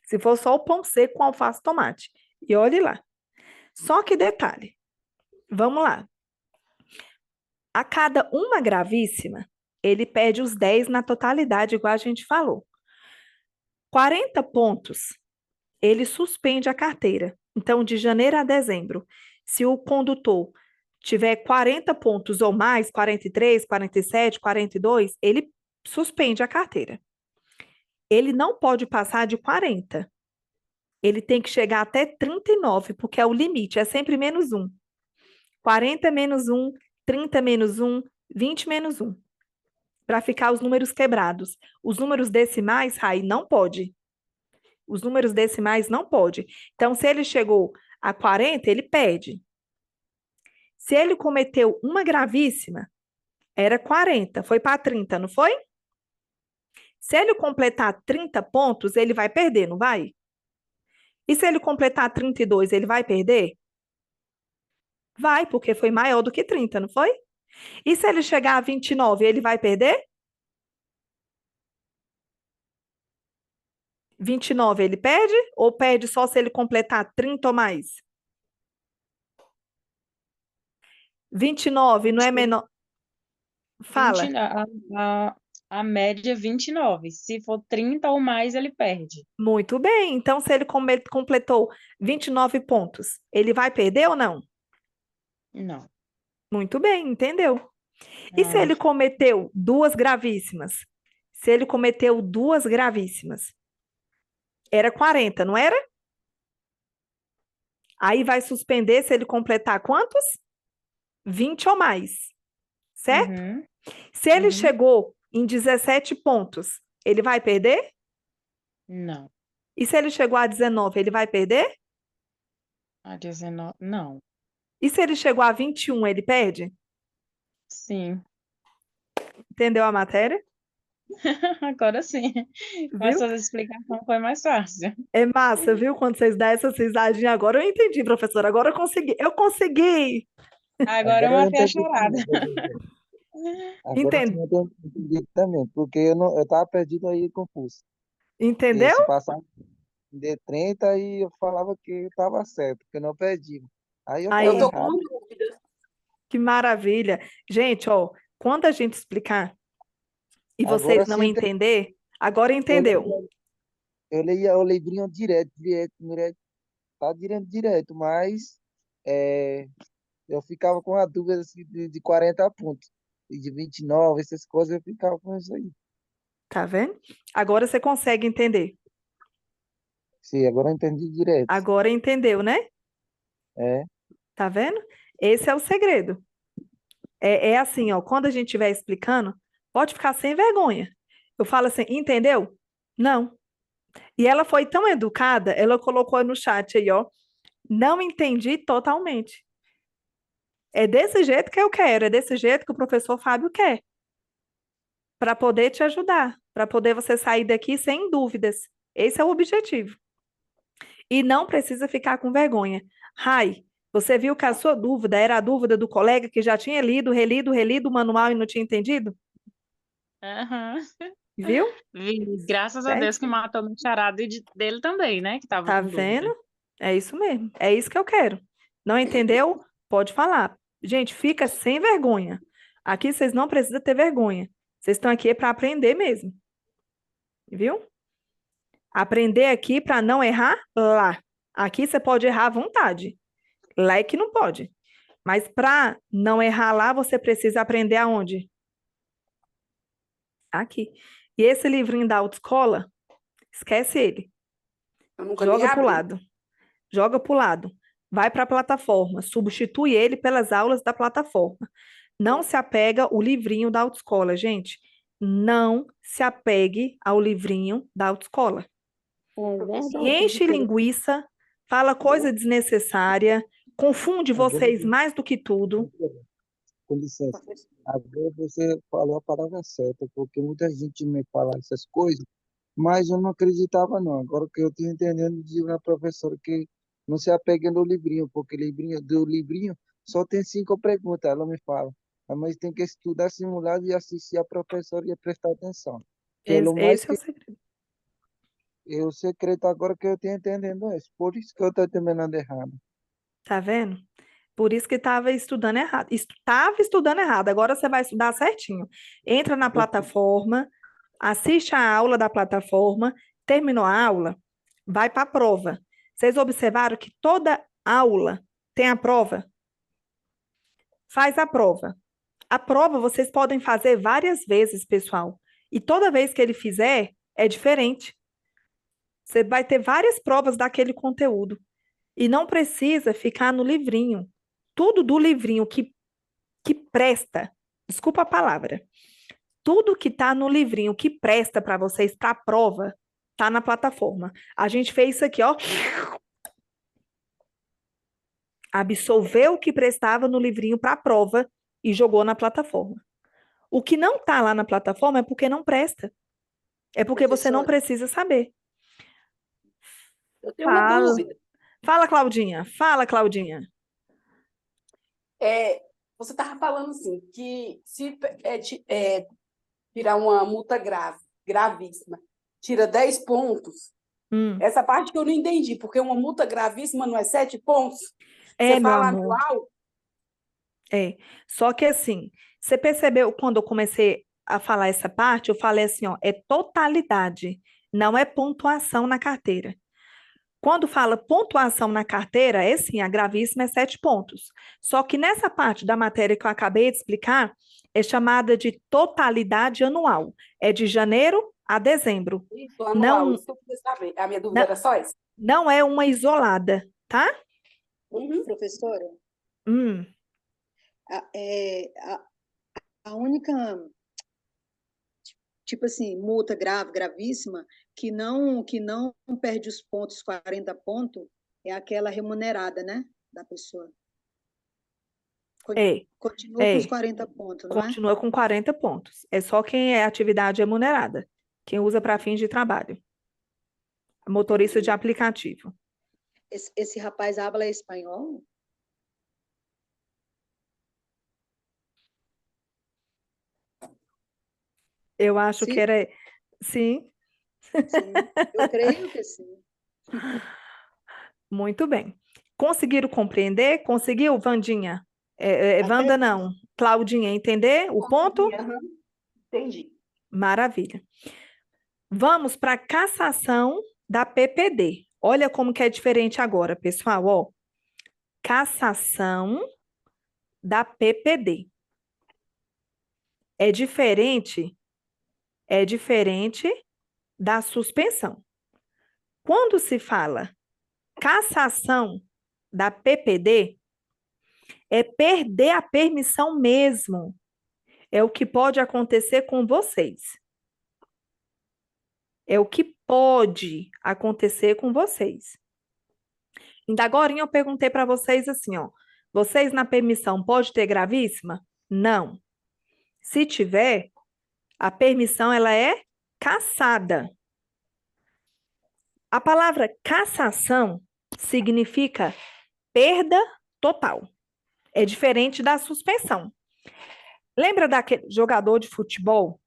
Se for só o pão seco com alface e tomate. E olhe lá. Só que detalhe. Vamos lá. A cada uma gravíssima, ele perde os 10 na totalidade, igual a gente falou. 40 pontos, ele suspende a carteira. Então, de janeiro a dezembro, se o condutor tiver 40 pontos ou mais, 43, 47, 42, ele suspende a carteira. Ele não pode passar de 40. Ele tem que chegar até 39, porque é o limite, é sempre menos 1. 40 menos 1, 30 menos 1, 20 menos 1. Para ficar os números quebrados. Os números decimais, Rai, não pode. Os números decimais não pode. Então, se ele chegou a 40, ele perde. Se ele cometeu uma gravíssima, era 40, foi para 30, não foi? Se ele completar 30 pontos, ele vai perder, não vai? E se ele completar 32, ele vai perder? Vai, porque foi maior do que 30, não foi? E se ele chegar a 29, ele vai perder? 29 ele perde ou perde só se ele completar 30 ou mais? 29 não é menor. 20, Fala. a média é 29. Se for 30 ou mais, ele perde. Muito bem. Então, se ele completou 29 pontos, ele vai perder ou não? Não. Muito bem, entendeu? E se Ah, ele cometeu duas gravíssimas? Se ele cometeu duas gravíssimas, era 40, não era? Aí vai suspender se ele completar quantos? 20 ou mais, certo? uhum, Se ele uhum. chegou em 17 pontos, ele vai perder? Não. E se ele chegou a 19, ele vai perder? A 19, não. E se ele chegou a 21, ele perde? Sim. Entendeu a matéria? Agora sim. Com Viu? essa explicação foi mais fácil. É massa, viu? Quando vocês dão essa risadinha agora, eu entendi, professora. Agora eu consegui. Eu consegui! Agora eu Agora eu matei a entendi charada. também, professor. Agora sim Entende? eu entendi também, porque eu tava perdido aí, confuso. Porque Entendeu? se passar de 30 e eu falava que eu tava certo, que eu não perdi. Aí eu tava Eu tô Aí, com errado. dúvida. que maravilha. Gente, ó, quando a gente explicar e vocês Agora não sim entender, agora eu entendeu. leio, eu leia o livrinho direto, direto, direto, tá direto, direto, mas é, eu ficava com a dúvida assim, de 40 pontos. E de 29 essas coisas, eu ficava com isso aí. Tá vendo? Agora você consegue entender. Sim, agora eu entendi direto. Agora entendeu, né? É, Tá vendo? Esse é o segredo. É assim, ó, quando a gente estiver explicando, pode ficar sem vergonha. Eu falo assim, entendeu? Não. E ela foi tão educada, ela colocou no chat aí, ó. Não entendi totalmente. É desse jeito que eu quero, é desse jeito que o professor Fábio quer, para poder te ajudar, para poder você sair daqui sem dúvidas. Esse é o objetivo. E não precisa ficar com vergonha. Rai, você viu que a sua dúvida era a dúvida do colega que já tinha lido, relido, relido o manual e não tinha entendido? Aham. Viu? Graças a Deus que Certinho. matou minha charada e dele também, né? Que tava Tá com vendo? dúvida. É isso mesmo. É isso que eu quero. Não entendeu? Pode falar. Gente, fica sem vergonha. Aqui vocês não precisam ter vergonha. Vocês estão aqui para aprender mesmo. Viu? Aprender aqui para não errar lá. Aqui você pode errar à vontade. Lá é que não pode. Mas para não errar lá, você precisa aprender aonde? Aqui. E esse livrinho da autoescola, esquece ele. Eu nunca nem Joga para o abri. lado. Joga para o lado. Vai para a plataforma. Substitui ele pelas aulas da plataforma. Não se apega ao livrinho da autoescola, gente. Não se apegue ao livrinho da autoescola. É Se verdade, enche professora. linguiça, fala coisa desnecessária, confunde agora, vocês mais do que tudo. com licença. Agora você falou a palavra certa, porque muita gente me fala essas coisas, mas eu não acreditava não. Agora que eu estou entendendo de uma professora que não se apega no livrinho, porque do livrinho só tem 5 perguntas, ela me fala. Mas tem que estudar simulado e assistir a professora e prestar atenção. Pelo mais Esse é o que segredo. o secreto agora que eu estou entendendo é isso. Por isso que eu estou terminando errado. Tá vendo? Por isso que estava estudando errado. Estava estudando errado. Agora você vai estudar certinho. Entra na plataforma, assiste a aula da plataforma, terminou a aula, vai para a prova. Vocês observaram que toda aula tem a prova? Faz a prova. A prova vocês podem fazer várias vezes, pessoal. E toda vez que ele fizer, é diferente. Você vai ter várias provas daquele conteúdo. E não precisa ficar no livrinho. Tudo do livrinho que presta, desculpa a palavra, tudo que está no livrinho que presta para vocês para a prova, está na plataforma. A gente fez isso aqui, ó. Absolveu o que prestava no livrinho para a prova e jogou na plataforma. O que não está lá na plataforma é porque não presta. É porque você não Professora, precisa saber. eu tenho uma Fala, dúvida. fala, Claudinha. Fala, Claudinha. É, você estava falando assim, que se tirar uma multa grave, gravíssima, tira 10 pontos. Hum. Essa parte que eu não entendi, porque uma multa gravíssima não é 7 pontos? É, Você meu fala amor. anual? É. Só que assim, você percebeu quando eu comecei a falar essa parte, eu falei assim, ó, é totalidade, não é pontuação na carteira. Quando fala pontuação na carteira, é sim, a gravíssima é 7 pontos. Só que nessa parte da matéria que eu acabei de explicar, é chamada de totalidade anual. É de janeiro a dezembro. Isso, anual, Não, isso que eu queria saber. A minha dúvida não, era só essa. não é uma isolada, tá? Uhum. Professora, Hum, a, é, a única, tipo assim, multa grave, gravíssima, que não perde os pontos, 40 pontos, é aquela remunerada, né, da pessoa. é, Continua com os é. 40 pontos, não é? Continua com 40 pontos. É só quem é atividade remunerada, quem usa para fins de trabalho. Motorista de Entendi. aplicativo. Esse rapaz habla espanhol? Eu acho que Sim, era. Sim, sim. Eu creio que sim. muito bem. Conseguiram compreender? Conseguiu, Vandinha? Até Wanda, não. Claudinha, entender o Consegui, ponto? aham. Entendi. Maravilha. Vamos para a cassação da PPD. Olha como que é diferente agora, pessoal. Ó, cassação da PPD. É diferente da suspensão. Quando se fala cassação da PPD, é perder a permissão mesmo. É o que pode acontecer com vocês. É o que pode acontecer com vocês. Ainda agora eu perguntei para vocês assim, ó, vocês na permissão pode ter gravíssima? Não. Se tiver, a permissão ela é cassada. A palavra cassação significa perda total. É diferente da suspensão. Lembra daquele jogador de futebol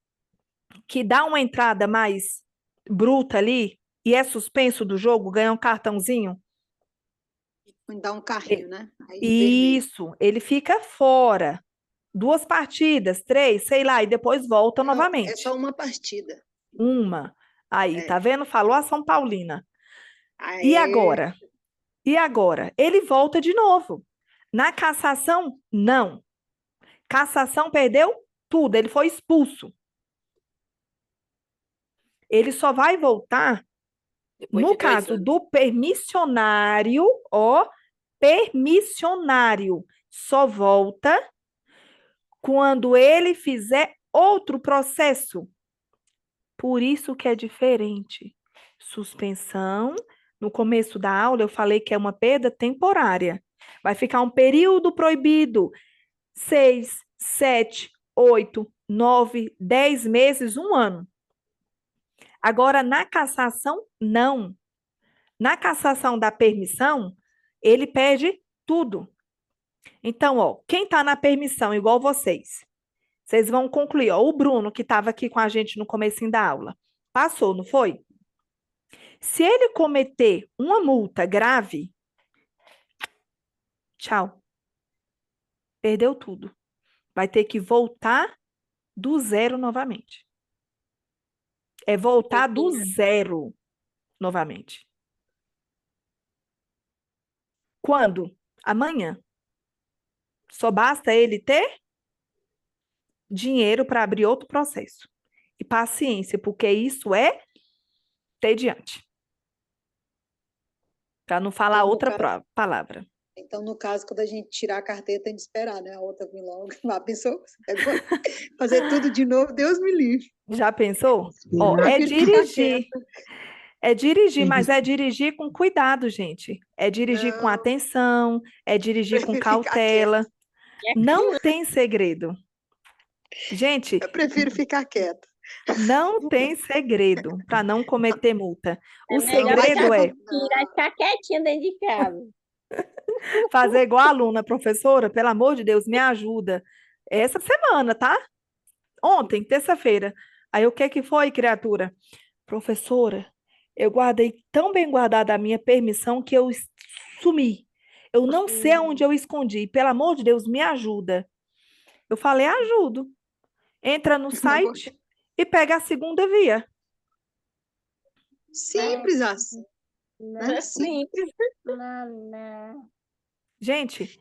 que dá uma entrada mais bruta ali e é suspenso do jogo, ganha um cartãozinho? Dá um carrinho, né? Aí vermelho. Isso, ele fica fora. 2 partidas, 3, sei lá, e depois volta Não, é novamente. só uma partida. Uma. Aí, tá É. vendo? Falou a São Paulina. E Aí, agora? E agora? Ele volta de novo. Na cassação, não. Cassação perdeu tudo, ele foi expulso. Ele só vai voltar Depois no de 2 caso anos. do permissionário, ó, permissionário só volta quando ele fizer outro processo. Por isso que é diferente. Suspensão, no começo da aula eu falei que é uma perda temporária. Vai ficar um período proibido, 6, 7, 8, 9, 10 meses, um ano. Agora, na cassação, não. Na cassação da permissão, ele perde tudo. Então, ó, quem está na permissão, igual vocês vão concluir. Ó, o Bruno, que estava aqui com a gente no comecinho da aula, passou, não foi? Se ele cometer uma multa grave, tchau, perdeu tudo. Vai ter que voltar do zero novamente. É voltar do zero novamente. Quando? Amanhã. Só basta ele ter dinheiro para abrir outro processo. E paciência, porque isso é tediante. Para não falar então, outra palavra. então, no caso, quando a gente tirar a carteira, tem de esperar, né? A outra vir logo. Já pensou? Fazer tudo de novo, Deus me livre. Já pensou? Ó, Esperar. é Prefiro ficar dirigir. É dirigir, mas é dirigir com cuidado, gente. É dirigir com Não, atenção, é dirigir com prefiro ficar quieta. cautela. Não tem segredo. Gente, Eu prefiro ficar quieta. não tem segredo para não cometer multa. É O melhor segredo é ficar quietinha dentro de casa. fazer igual a aluna, professora, pelo amor de Deus, me ajuda. Essa semana, tá? Ontem, terça-feira. Aí o que que foi, criatura? Professora, Eu guardei tão bem guardada a minha permissão que eu sumi. Eu não sei aonde eu escondi. Pelo amor de Deus, me ajuda. Eu falei, ajudo. Entra no site e pega a segunda via. Simples assim, Não né? é Simples. não. Gente,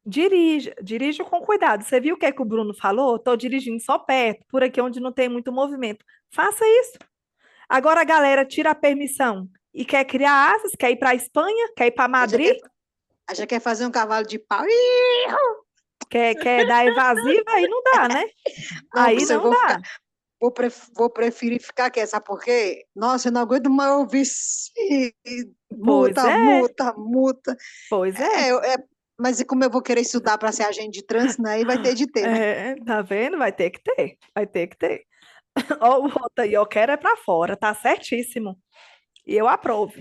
dirija com cuidado. Você viu o que é que o Bruno falou? Estou dirigindo só perto, por aqui onde não tem muito movimento. Faça isso. Agora a galera tira a permissão e quer criar asas, quer ir para a Espanha, quer ir para Madrid, Já quer fazer um cavalo de pau. Ih, quer dar evasiva, aí não dá, né? não, Aí professor, eu não vou dá. vou preferir ficar quieta, sabe por quê? Nossa, eu não aguento mais ouvir Pois multa, é, multa, multa. pois é. Mas e como eu vou querer estudar para ser agente de trânsito, né? Aí vai ter de ter, né? É, tá vendo? Vai ter que ter, vai ter que ter. Ó, o outro aí, eu quero é para fora, tá certíssimo. E eu aprovo.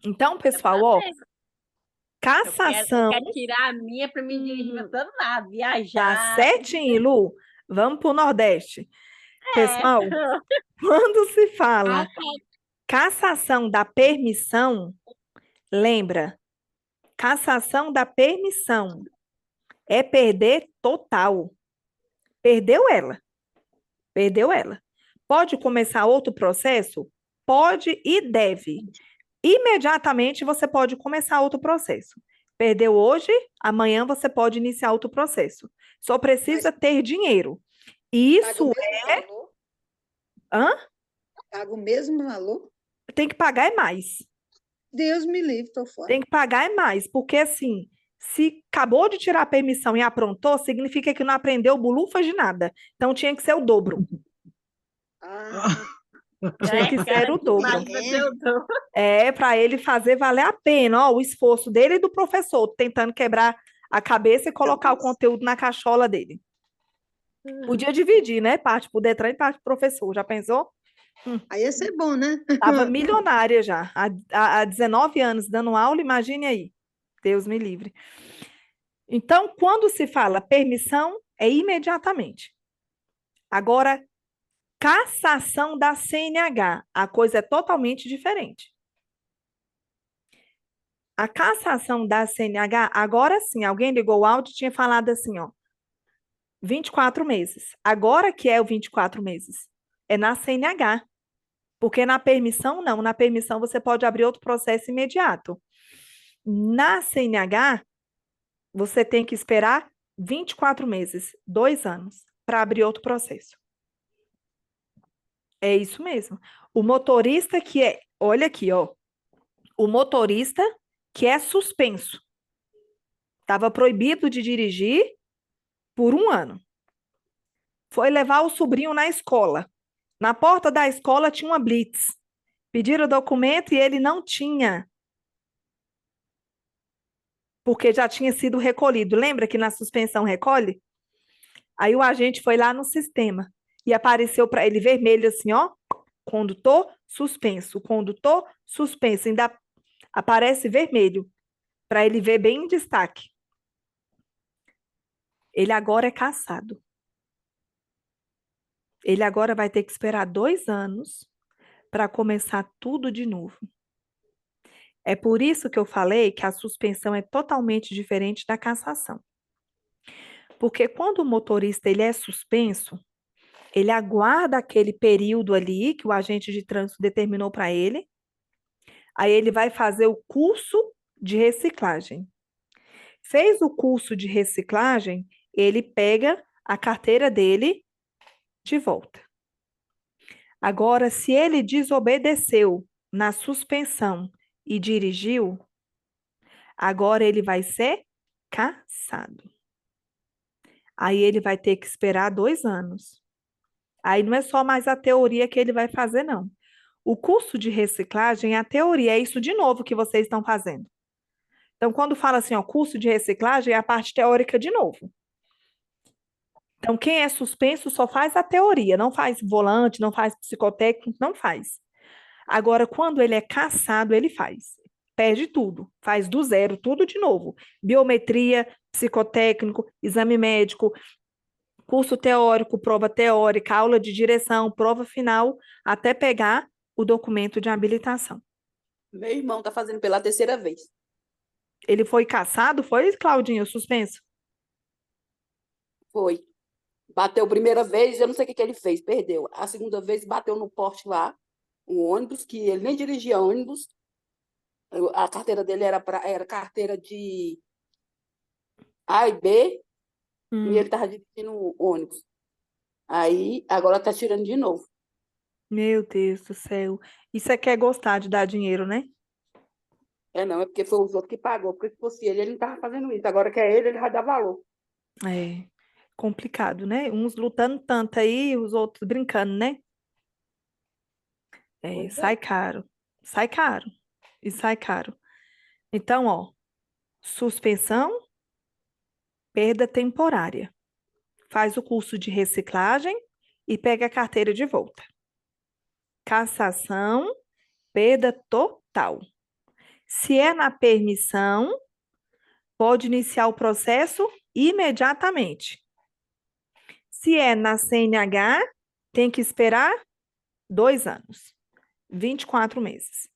Então, pessoal, ó, Eu cassação, quero tirar a minha para me dirigir para todo lado, tá viajar. certinho, Lu. Vamos pro Nordeste. Pessoal, quando se fala cassação da permissão, lembra, cassação da permissão é perder total. Perdeu ela. Perdeu ela. Pode começar outro processo? Pode e deve. Imediatamente você pode começar outro processo. Perdeu hoje, amanhã você pode iniciar outro processo. Só precisa ter dinheiro. E Paga o isso mesmo valor? hã? Paga o mesmo valor? Tem que pagar é mais. Deus me livre, tô fora. Tem que pagar é mais, porque assim, se acabou de tirar a permissão e aprontou, significa que não aprendeu bulufas de nada. Então tinha que ser o dobro. Ah, Tinha que ser o dobro. Mas eu dou. É para ele fazer valer a pena, ó, o esforço dele e do professor, tentando quebrar a cabeça e colocar o conteúdo na cachola dele. Podia dividir, né? Parte pro Detran e parte pro professor. Já pensou? aí ia ser bom, né? Tava milionária já. Há 19 anos dando aula, imagine aí. Deus me livre. Então, quando se fala permissão, é imediatamente. Agora, cassação da CNH, a coisa é totalmente diferente. A cassação da CNH, agora sim, alguém ligou o áudio e tinha falado assim, ó, 24 meses. Agora que é o 24 meses, é na CNH. Porque na permissão, não. Na permissão, você pode abrir outro processo imediato. Na CNH, você tem que esperar 24 meses, 2 anos, para abrir outro processo. É isso mesmo. O motorista que é, olha aqui, ó, o motorista que é suspenso, estava proibido de dirigir por 1 ano. Foi levar o sobrinho na escola. Na porta da escola tinha uma blitz. Pediram o documento e ele não tinha, porque já tinha sido recolhido. Lembra que na suspensão recolhe? Aí o agente foi lá no sistema e apareceu para ele vermelho assim, ó, condutor suspenso, condutor suspenso, ainda aparece vermelho, para ele ver bem em destaque. Ele agora é cassado. Ele agora vai ter que esperar 2 anos para começar tudo de novo. É por isso que eu falei que a suspensão é totalmente diferente da cassação. Porque quando o motorista ele é suspenso, ele aguarda aquele período ali que o agente de trânsito determinou para ele, aí ele vai fazer o curso de reciclagem. Fez o curso de reciclagem, ele pega a carteira dele de volta. Agora, se ele desobedeceu na suspensão e dirigiu, agora ele vai ser cassado. Aí ele vai ter que esperar 2 anos. Aí não é só mais a teoria que ele vai fazer, não. O curso de reciclagem é a teoria, é isso de novo que vocês estão fazendo. Então, quando fala assim, ó, curso de reciclagem, é a parte teórica de novo. Então, quem é suspenso só faz a teoria, não faz volante, não faz psicotécnico, não faz. Agora, quando ele é cassado, ele faz. Perde tudo, faz do zero, tudo de novo. Biometria, psicotécnico, exame médico, curso teórico, prova teórica, aula de direção, prova final, até pegar o documento de habilitação. Meu irmão está fazendo pela terceira vez. Ele foi cassado, foi, Claudinho, suspenso? Foi. Bateu a primeira vez, eu não sei o que ele fez, perdeu. A segunda vez bateu no poste lá, um ônibus, que ele nem dirigia ônibus. A carteira dele era carteira de A e B, e ele estava dirigindo ônibus. Aí, agora está tirando de novo. Meu Deus do céu. Isso é que é gostar de dar dinheiro, né? Não, é porque foi os outros que pagou, porque se fosse ele não estava fazendo isso. Agora que é ele vai dar valor. É complicado, né? Uns lutando tanto aí, os outros brincando, né? Pois Sai é. caro. Sai caro. E sai caro. Então, ó, suspensão, perda temporária. Faz o curso de reciclagem e pega a carteira de volta. Cassação, perda total. Se é na permissão, pode iniciar o processo imediatamente. Se é na CNH, tem que esperar 2 anos, 24 meses.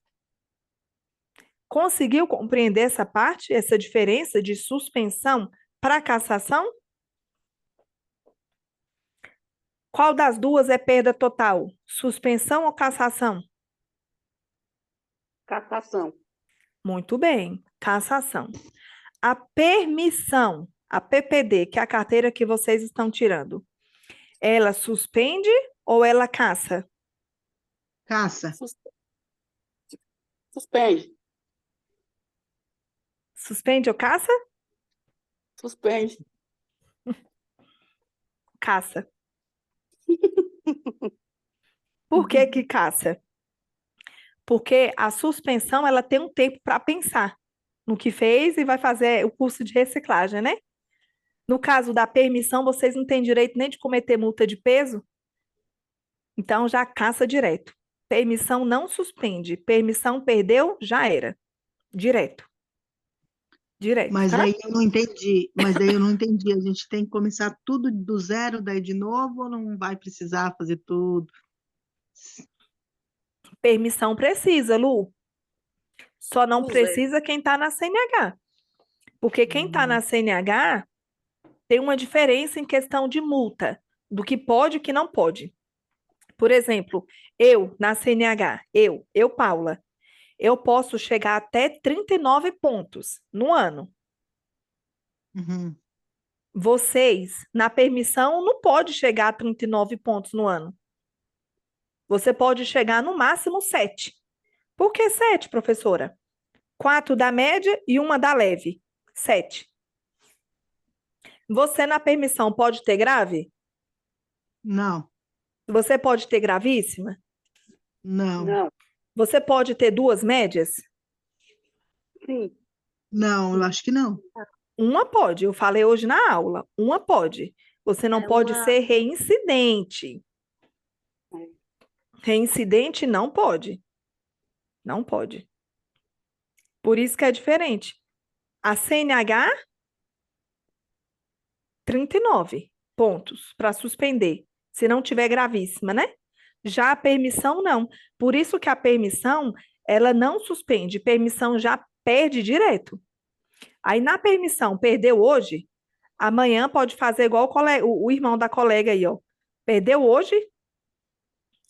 Conseguiu compreender essa parte, essa diferença de suspensão para cassação? Qual das duas é perda total? Suspensão ou cassação? Cassação. Muito bem, cassação. A permissão, a PPD, que é a carteira que vocês estão tirando, ela suspende ou ela cassa? Caça. Suspende. Suspende ou caça? Suspende. Caça. Por que que caça? Porque a suspensão, ela tem um tempo para pensar no que fez e vai fazer o curso de reciclagem, né? No caso da permissão, vocês não têm direito nem de cometer multa de peso, então já caça direto. Permissão não suspende. Permissão perdeu, já era. Direto. Direto, Mas tá? daí eu não entendi. Mas daí eu não entendi. A gente tem que começar tudo do zero, daí de novo, ou não vai precisar fazer tudo? Permissão precisa, Lu. Só não Do zero. precisa quem está na CNH. Porque quem está na CNH tem uma diferença em questão de multa, do que pode e o que não pode. Por exemplo, eu, na CNH, Paula, eu posso chegar até 39 pontos no ano. Uhum. Vocês, na permissão, não pode chegar a 39 pontos no ano. Você pode chegar no máximo 7. Por que 7, professora? 4 da média e uma da leve. 7. Você na permissão pode ter grave? Não, Você pode ter gravíssima? não, Não. Você pode ter 2 médias? Sim. não, eu acho que não. Uma pode, eu falei hoje na aula. Uma pode. Você não pode uma- ser reincidente. Reincidente não pode. Não pode. Por isso que é diferente. A CNH, 39 pontos para suspender, se não tiver gravíssima, né? Já a permissão, não. Por isso que a permissão, ela não suspende. Permissão já perde direto. Aí na permissão, perdeu hoje, amanhã pode fazer igual o irmão da colega aí, ó. Perdeu hoje,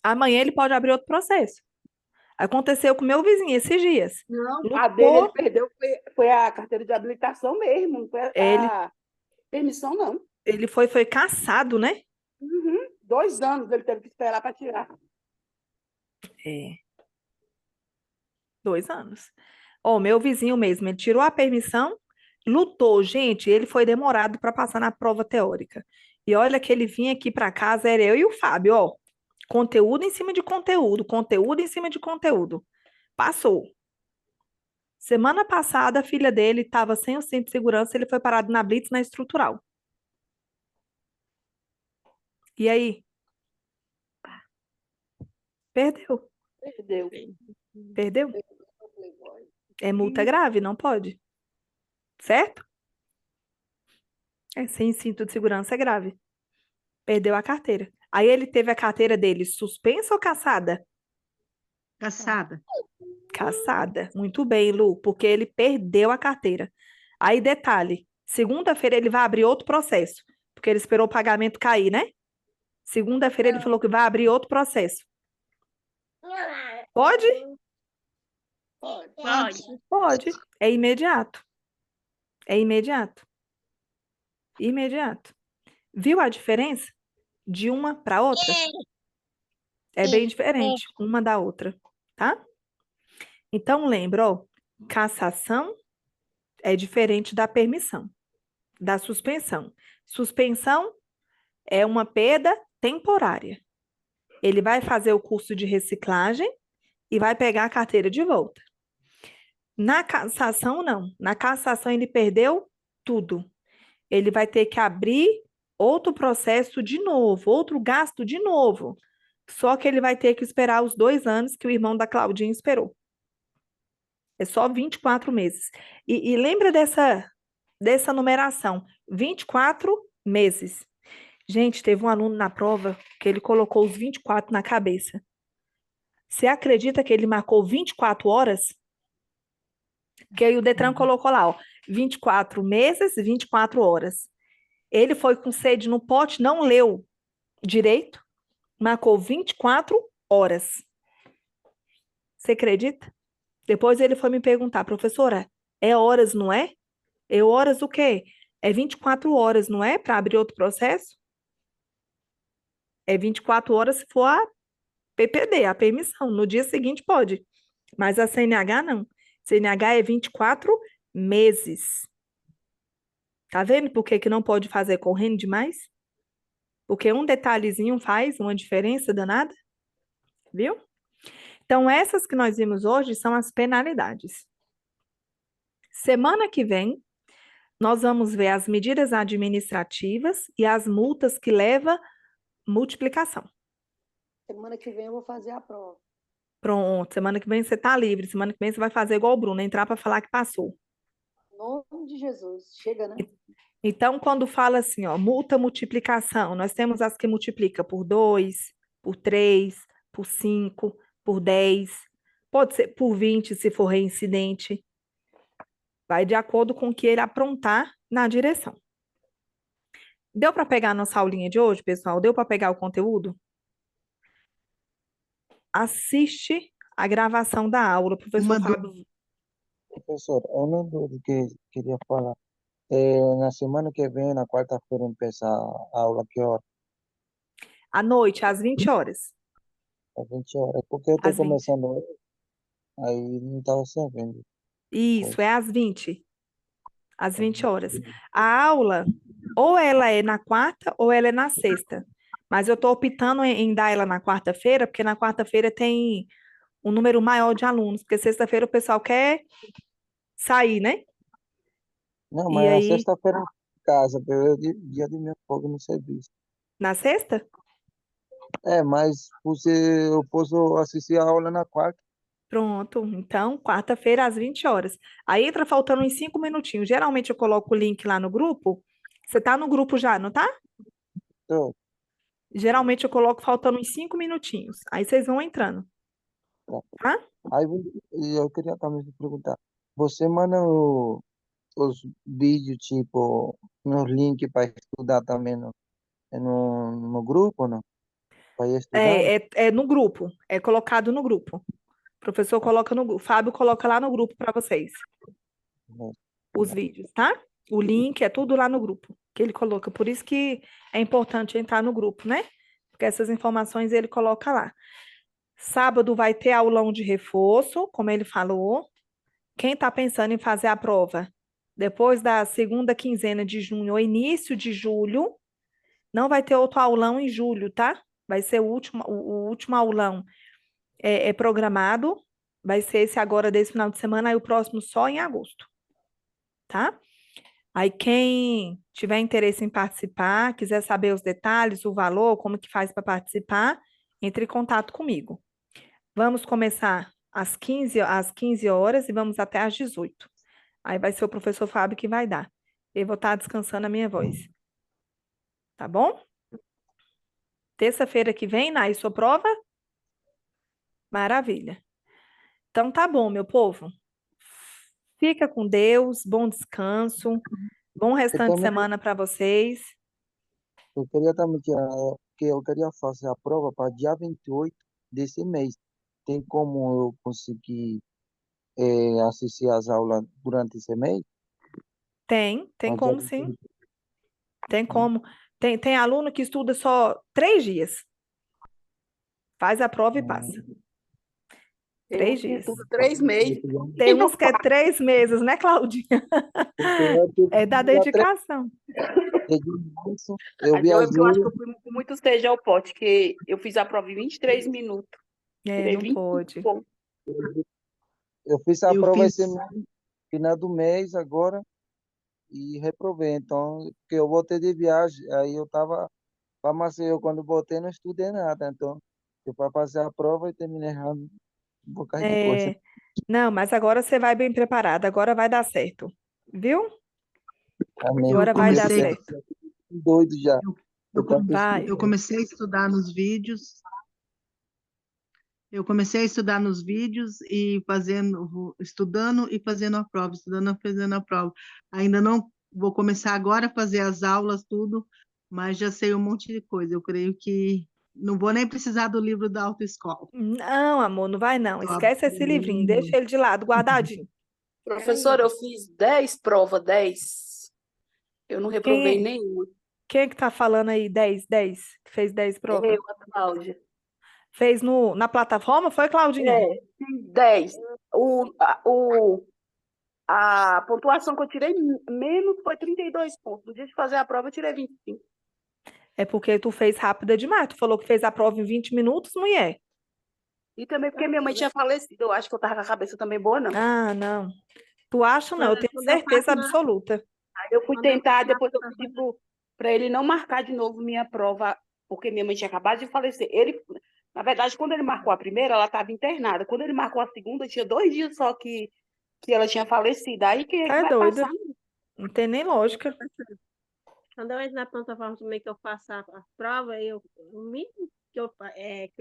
amanhã ele pode abrir outro processo. Aconteceu com meu vizinho esses dias. Não, a dele ele Lutou, perdeu, foi a carteira de habilitação mesmo, não foi ele, a permissão, não. ele foi cassado, né? Uhum. 2 anos ele teve que esperar para tirar. É. 2 anos. Ó, meu vizinho mesmo, ele tirou a permissão, lutou, gente, ele foi demorado para passar na prova teórica. E olha que ele vinha aqui para casa, era eu e o Fábio, ó. Conteúdo em cima de conteúdo, conteúdo em cima de conteúdo. Passou. Semana passada, a filha dele estava sem o cinto de segurança, ele foi parado na blitz na estrutural. E aí? Perdeu. Perdeu. Perdeu? É multa grave, não pode. Certo? Sem cinto de segurança é grave. Perdeu a carteira. Aí ele teve a carteira dele suspensa ou cassada? Caçada. Caçada. Muito bem, Lu, porque ele perdeu a carteira. Aí, detalhe, segunda-feira ele vai abrir outro processo, porque ele esperou o pagamento cair, né? Segunda-feira ele falou que vai abrir outro processo. Pode? Pode. Pode. É imediato. É imediato. Imediato. Viu a diferença de uma para outra? É bem diferente uma da outra, tá? Então lembra, ó, cassação é diferente da permissão, da suspensão. Suspensão é uma perda temporária. Ele vai fazer o curso de reciclagem e vai pegar a carteira de volta. Na cassação, não. Na cassação, ele perdeu tudo. Ele vai ter que abrir outro processo de novo, outro gasto de novo. Só que ele vai ter que esperar os 2 anos que o irmão da Claudinha esperou. É só 24 meses. E lembra dessa numeração: 24 meses. Gente, teve um aluno na prova que ele colocou os 24 na cabeça. Você acredita que ele marcou 24 horas? Que aí o Detran colocou lá, ó, 24 meses, 24 horas. Ele foi com sede no pote, não leu direito, marcou 24 horas. Você acredita? Depois ele foi me perguntar, professora, é horas, não é? É horas o quê? É 24 horas, não é? Para abrir outro processo? É 24 horas se for a PPD, a permissão. No dia seguinte pode. Mas a CNH não. CNH é 24 meses. Tá vendo por que que não pode fazer correndo demais? Porque um detalhezinho faz uma diferença danada, viu? Então, essas que nós vimos hoje são as penalidades. Semana que vem, nós vamos ver as medidas administrativas e as multas que leva multiplicação. Semana que vem eu vou fazer a prova. Pronto, semana que vem você tá livre, semana que vem você vai fazer igual o Bruno, entrar para falar que passou. Em nome de Jesus. Chega, né? Então, quando fala assim, ó, multa multiplicação, nós temos as que multiplica por 2, por 3, por 5, por 10, pode ser por 20 se for reincidente. Vai de acordo com o que ele aprontar na direção. Deu para pegar a nossa aulinha de hoje, pessoal? Deu para pegar o conteúdo? Assiste a gravação da aula, professor Uma Fábio. Professor, eu não dúvida que queria falar. Na semana que vem, na quarta-feira, começa a aula, que hora? À noite, às 20 horas. Às 20 horas. Porque eu estou Às 20. começando hoje, aí não estava sabendo. Isso, é às 20. Às 20 horas. A aula, ou ela é na quarta, ou ela é na sexta. Mas eu estou optando em dar ela na quarta-feira, porque na quarta-feira tem um número maior de alunos, porque sexta-feira o pessoal quer sair, né? Não, E mas na aí, sexta-feira eu estou em casa, porque é dia de minha folga no serviço. na sexta? Mas eu posso assistir a aula na quarta. Pronto. Então, quarta-feira às 20 horas. Aí entra faltando uns 5 minutinhos. Geralmente eu coloco o link lá no grupo. Você tá no grupo já, não tá? Então, Geralmente eu coloco faltando uns 5 minutinhos. Aí vocês vão entrando, tá. tá? Aí e eu queria também te perguntar, você manda os vídeos, tipo, nos links para estudar também no grupo, não? Para ir estudando? É no grupo. É colocado no grupo. O professor coloca no grupo. Fábio coloca lá no grupo para vocês. Os vídeos, tá? O link é tudo lá no grupo que ele coloca. Por isso que é importante entrar no grupo, né? Porque essas informações ele coloca lá. Sábado vai ter aulão de reforço, como ele falou. Quem está pensando em fazer a prova depois da segunda quinzena de junho ou início de julho, não vai ter outro aulão em julho, tá? Vai ser o último aulão é programado. Vai ser esse agora desse final de semana, aí o próximo só em agosto, tá? Aí quem tiver interesse em participar, quiser saber os detalhes, o valor, como que faz para participar, entre em contato comigo. Vamos começar às 15 horas e vamos até às 18. Aí vai ser o professor Fábio que vai dar. Eu vou estar descansando a minha voz. Tá bom? Terça-feira que vem, Nai, sua prova? Maravilha. Então tá bom, meu povo. Fica com Deus, bom descanso, bom Eu restante de também, semana para vocês. eu queria também tirar, que eu queria fazer a prova para dia 28 desse mês. Tem como eu conseguir assistir às aulas durante esse mês? Tem Para dia como sim, 28, tem né? como. Tem aluno que estuda só 3 dias, faz a prova e passa. Tem uns 3 dias. que tudo 3 meses. Tem uns que é 3 meses, né, Claudinha? É da dedicação. Desde o início, eu Mas eu acho que viajei, eu fui com muito sede ao pote, que eu fiz a prova em 23 minutos. Tirei Não 25 pode. pontos. eu fiz a Eu prova fiz, esse mês, final do mês agora, e reprovei. Então, porque eu voltei de viagem, aí eu tava para Maceió, quando eu voltei, não estudei nada. Então, eu para fazer a prova e terminei errando um bocado de coisa. Não, mas agora você vai bem preparado, agora vai dar certo. Viu? Amém. Agora eu Se vai Deus dar comecei, quiser, certo. eu tô doido já. eu, De eu, com- tanto Vai. eu estudar. comecei a estudar nos vídeos. Eu comecei a estudar nos vídeos e estudando e fazendo a prova, estudando e fazendo a prova. Ainda não vou começar agora a fazer as aulas, tudo, mas já sei um monte de coisa. Eu creio que não vou nem precisar do livro da autoescola. Não, amor, não vai não. Só Esquece esse livrinho, aprendendo. deixa ele de lado, guardadinho. Professora, eu fiz 10 provas, 10. Eu não reprovei Quem, nenhuma. quem é que tá falando aí 10, que fez 10 provas? Eu, a Cláudia. Fez na plataforma, foi, Claudinha? Fiz 10. A pontuação que eu tirei menos foi 32 pontos. No dia de fazer a prova, eu tirei 25. É porque tu fez rápida demais. Tu falou que fez a prova em 20 minutos, mulher. E também porque minha mãe tinha falecido. Eu acho que eu tava com a cabeça também boa, não. Ah, não. Tu acha, não? Eu tenho Quando eu certeza faço na, absoluta. Aí eu fui quando eu tentar, faço na depois eu pedi plataforma, para ele não marcar de novo minha prova, porque minha mãe tinha acabado de falecer. Na verdade, quando ele marcou a primeira, ela estava internada. Quando ele marcou a segunda, tinha 2 dias só que ela tinha falecido. Aí quem é Tá que é vai doida. passar? Não tem nem lógica. quando eu entro na plataforma também que eu faço a prova, o mínimo que eu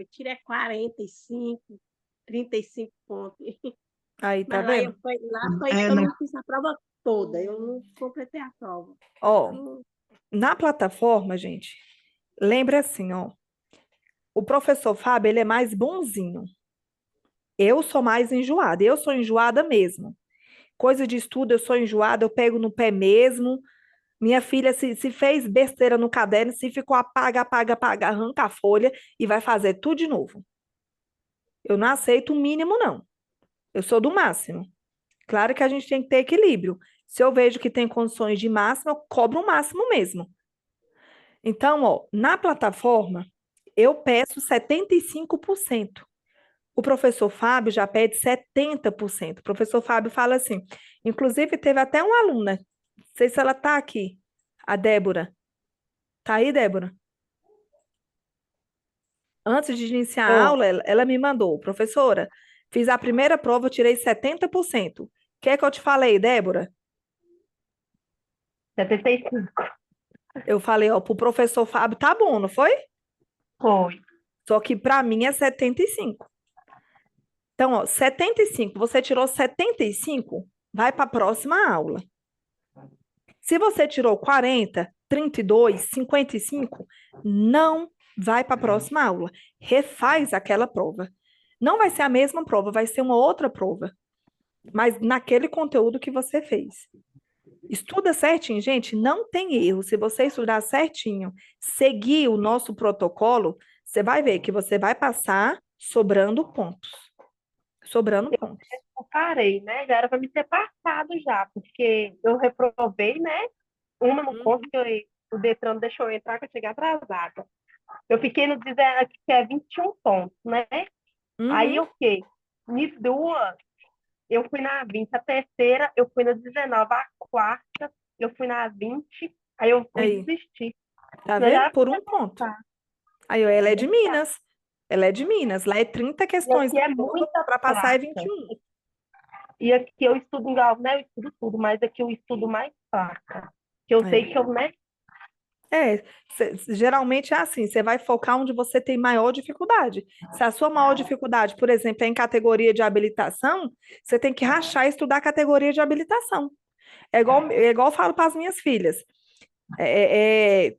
tiro é 45, 35 pontos. Aí, tá Mas lá vendo? foi É, que eu na, não fiz a prova toda, eu não completei a prova. Ó, Não- na plataforma, gente, lembra assim, ó. O professor Fábio, ele é mais bonzinho. Eu sou mais enjoada. Eu sou enjoada mesmo. Coisa de estudo, eu sou enjoada, eu pego no pé mesmo. Minha filha, se fez besteira no caderno, se ficou apaga, apaga, apaga, arranca a folha e vai fazer tudo de novo. Eu não aceito o mínimo, não. Eu sou do máximo. Claro que a gente tem que ter equilíbrio. Se eu vejo que tem condições de máximo, eu cobro o máximo mesmo. Então, ó, na plataforma, eu peço 75%. O professor Fábio já pede 70%. O professor Fábio fala assim, inclusive teve até uma aluna, não sei se ela está aqui, a Débora. Tá aí, Débora? Antes de iniciar a Tô. aula, ela me mandou, professora, fiz a primeira prova, eu tirei 70%. O que é que eu te falei, Débora? 75. Eu falei, ó, pro professor Fábio tá bom, não foi? Foi. Só que para mim é 75. Então, ó, 75, você tirou 75, vai para a próxima aula. Se você tirou 40, 32, 55, não vai para a próxima aula. Refaz aquela prova. Não vai ser a mesma prova, vai ser uma outra prova, mas naquele conteúdo que você fez. Estuda certinho, gente, não tem erro. Se você estudar certinho, seguir o nosso protocolo, você vai ver que você vai passar sobrando pontos. Sobrando pontos. Eu parei, né? Já era para me ter passado já, porque eu reprovei, né? Uma no ponto que o Detran deixou eu entrar, que eu cheguei atrasada. Eu fiquei no 19, que é 21 pontos, né? Aí Uhum. o quê? Nisso duas, eu fui na 20. A terceira, eu fui na 19. A quarta, eu fui na 20. Aí eu fui Aí, desistir. tá Eu já vendo? era Por pra um ponto. passar. Aí, ó, ela é de Minas. Ela é de Minas. Lá é 30 E questões aqui é da prova, muita para passar é placa. 21. E aqui eu estudo em Galvão, né? Eu estudo tudo, mas aqui eu estudo mais placa. Que eu sei que eu, né? Geralmente é assim, você vai focar onde você tem maior dificuldade. Se a sua maior dificuldade, por exemplo, é em categoria de habilitação, você tem que rachar e estudar a categoria de habilitação. É igual eu falo para as minhas filhas.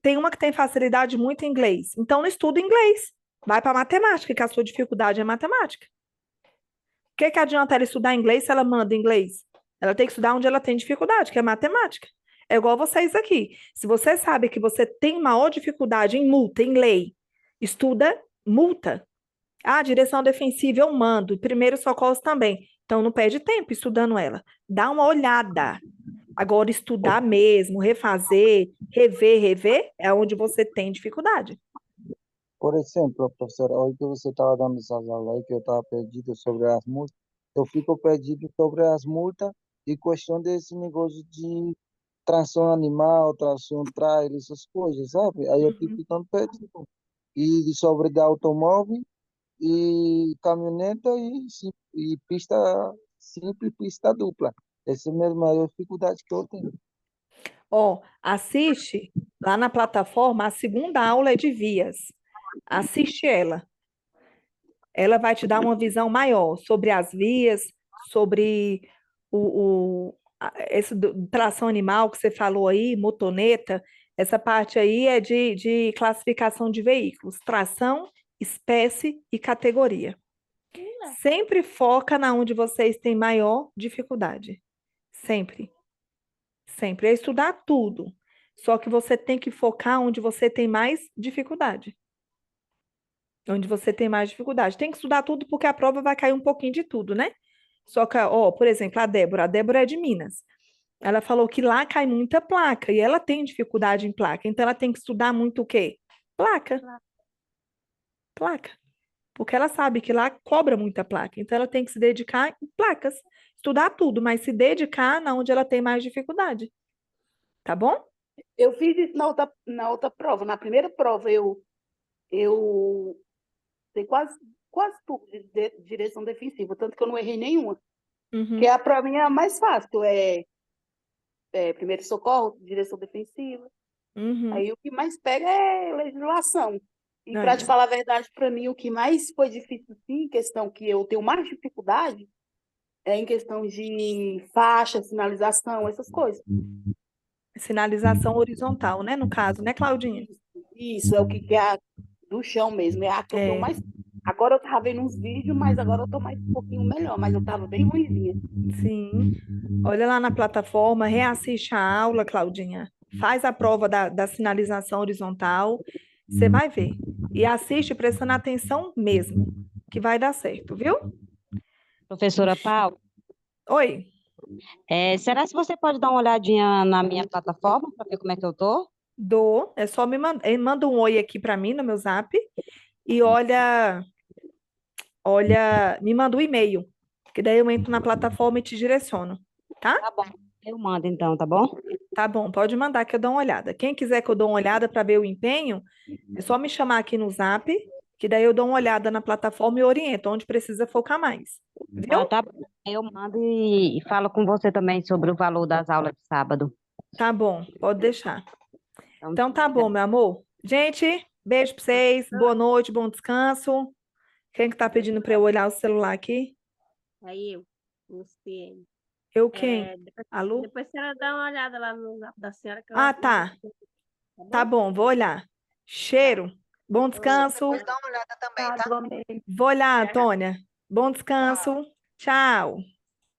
Tem uma que tem facilidade muito em inglês, então não estuda inglês. Vai para matemática, que a sua dificuldade é matemática. O que adianta ela estudar inglês se ela manda inglês? Ela tem que estudar onde ela tem dificuldade, que é matemática. É igual vocês aqui. Se você sabe que você tem maior dificuldade em multa, em lei, estuda multa. Ah, direção defensiva eu mando, primeiro socorros também. Então não perde tempo estudando ela. Dá uma olhada. Agora, estudar mesmo, refazer, rever, é onde você tem dificuldade. Por exemplo, professora, hoje que você estava dando essas aulas aí, que eu estava perdido sobre as multas, eu fico perdido sobre as multas e questão desse negócio de tração animal, tração trailer, essas coisas, sabe? Aí eu fico Uhum. ficando perdido. E sobre de automóvel e caminhoneta e pista simples, pista dupla. Essa é a minha maior dificuldade que eu tenho. Ó, assiste lá na plataforma, a segunda aula é de vias. Assiste ela. Ela vai te dar uma visão maior sobre as vias, sobre esse tração animal que você falou aí, motoneta. Essa parte aí é de classificação de veículos, tração, espécie e categoria. Sempre foca na onde vocês têm maior dificuldade. Sempre. Sempre. É estudar tudo. Só que você tem que focar onde você tem mais dificuldade. Onde você tem mais dificuldade. Tem que estudar tudo porque a prova vai cair um pouquinho de tudo, né? Só que, ó, por exemplo, a Débora é de Minas. Ela falou que lá cai muita placa e ela tem dificuldade em placa. Então ela tem que estudar muito o quê? Placa. Placa. Porque ela sabe que lá cobra muita placa. Então ela tem que se dedicar em placas. Estudar tudo, mas se dedicar na onde ela tem mais dificuldade. Tá bom? Eu fiz isso na outra prova. Na primeira prova, eu sei quase tudo de direção defensiva, tanto que eu não errei nenhuma. Uhum. Que a para mim é a mais fácil, primeiro socorro, direção defensiva. Uhum. Aí o que mais pega é legislação. E Aí, para te falar a verdade, para mim, o que mais foi difícil, sim, questão que eu tenho mais dificuldade, é em questão de faixa, sinalização, essas coisas. sinalização horizontal, né? No caso, né, Claudinha? Isso é o que é a do chão mesmo, é a que eu tenho É, mais. Agora eu tava vendo uns vídeos, mas agora eu tô mais um pouquinho melhor, mas eu tava bem ruimzinha. sim. Olha lá na plataforma, reassiste a aula, Claudinha. Faz a prova da sinalização horizontal. Você vai ver. E assiste prestando atenção mesmo, que vai dar certo, viu? Professora Paula, Oi, será que você pode dar uma olhadinha na minha plataforma para ver como é que eu tô? dou. É só me mandar. Manda um oi aqui para mim no meu zap. E olha, me manda um e-mail. Que daí eu entro na plataforma e te direciono. Tá? Tá bom, eu mando então, tá bom? Tá bom, pode mandar que eu dou uma olhada. Quem quiser que eu dou uma olhada para ver o empenho, é só me chamar aqui no Zap, que daí eu dou uma olhada na plataforma e oriento onde precisa focar mais. Ah, Viu? tá bom. Eu mando e falo com você também sobre o valor das aulas de sábado. Tá bom, pode deixar. Então, Então tá bom, meu amor. Gente, beijo pra vocês, boa noite, bom descanso. Quem que tá pedindo para eu olhar o celular aqui? Aí eu, Luciene. Eu quem? Depois, Alô? depois a senhora dá uma olhada lá no zap da senhora que eu Ah, acho que tá. tá Tá bom? bom, vou olhar. Cheiro. Bom descanso. Depois dá uma olhada também, Tá, tá? igualmente. Vou olhar, Antônia. Bom descanso. Tchau.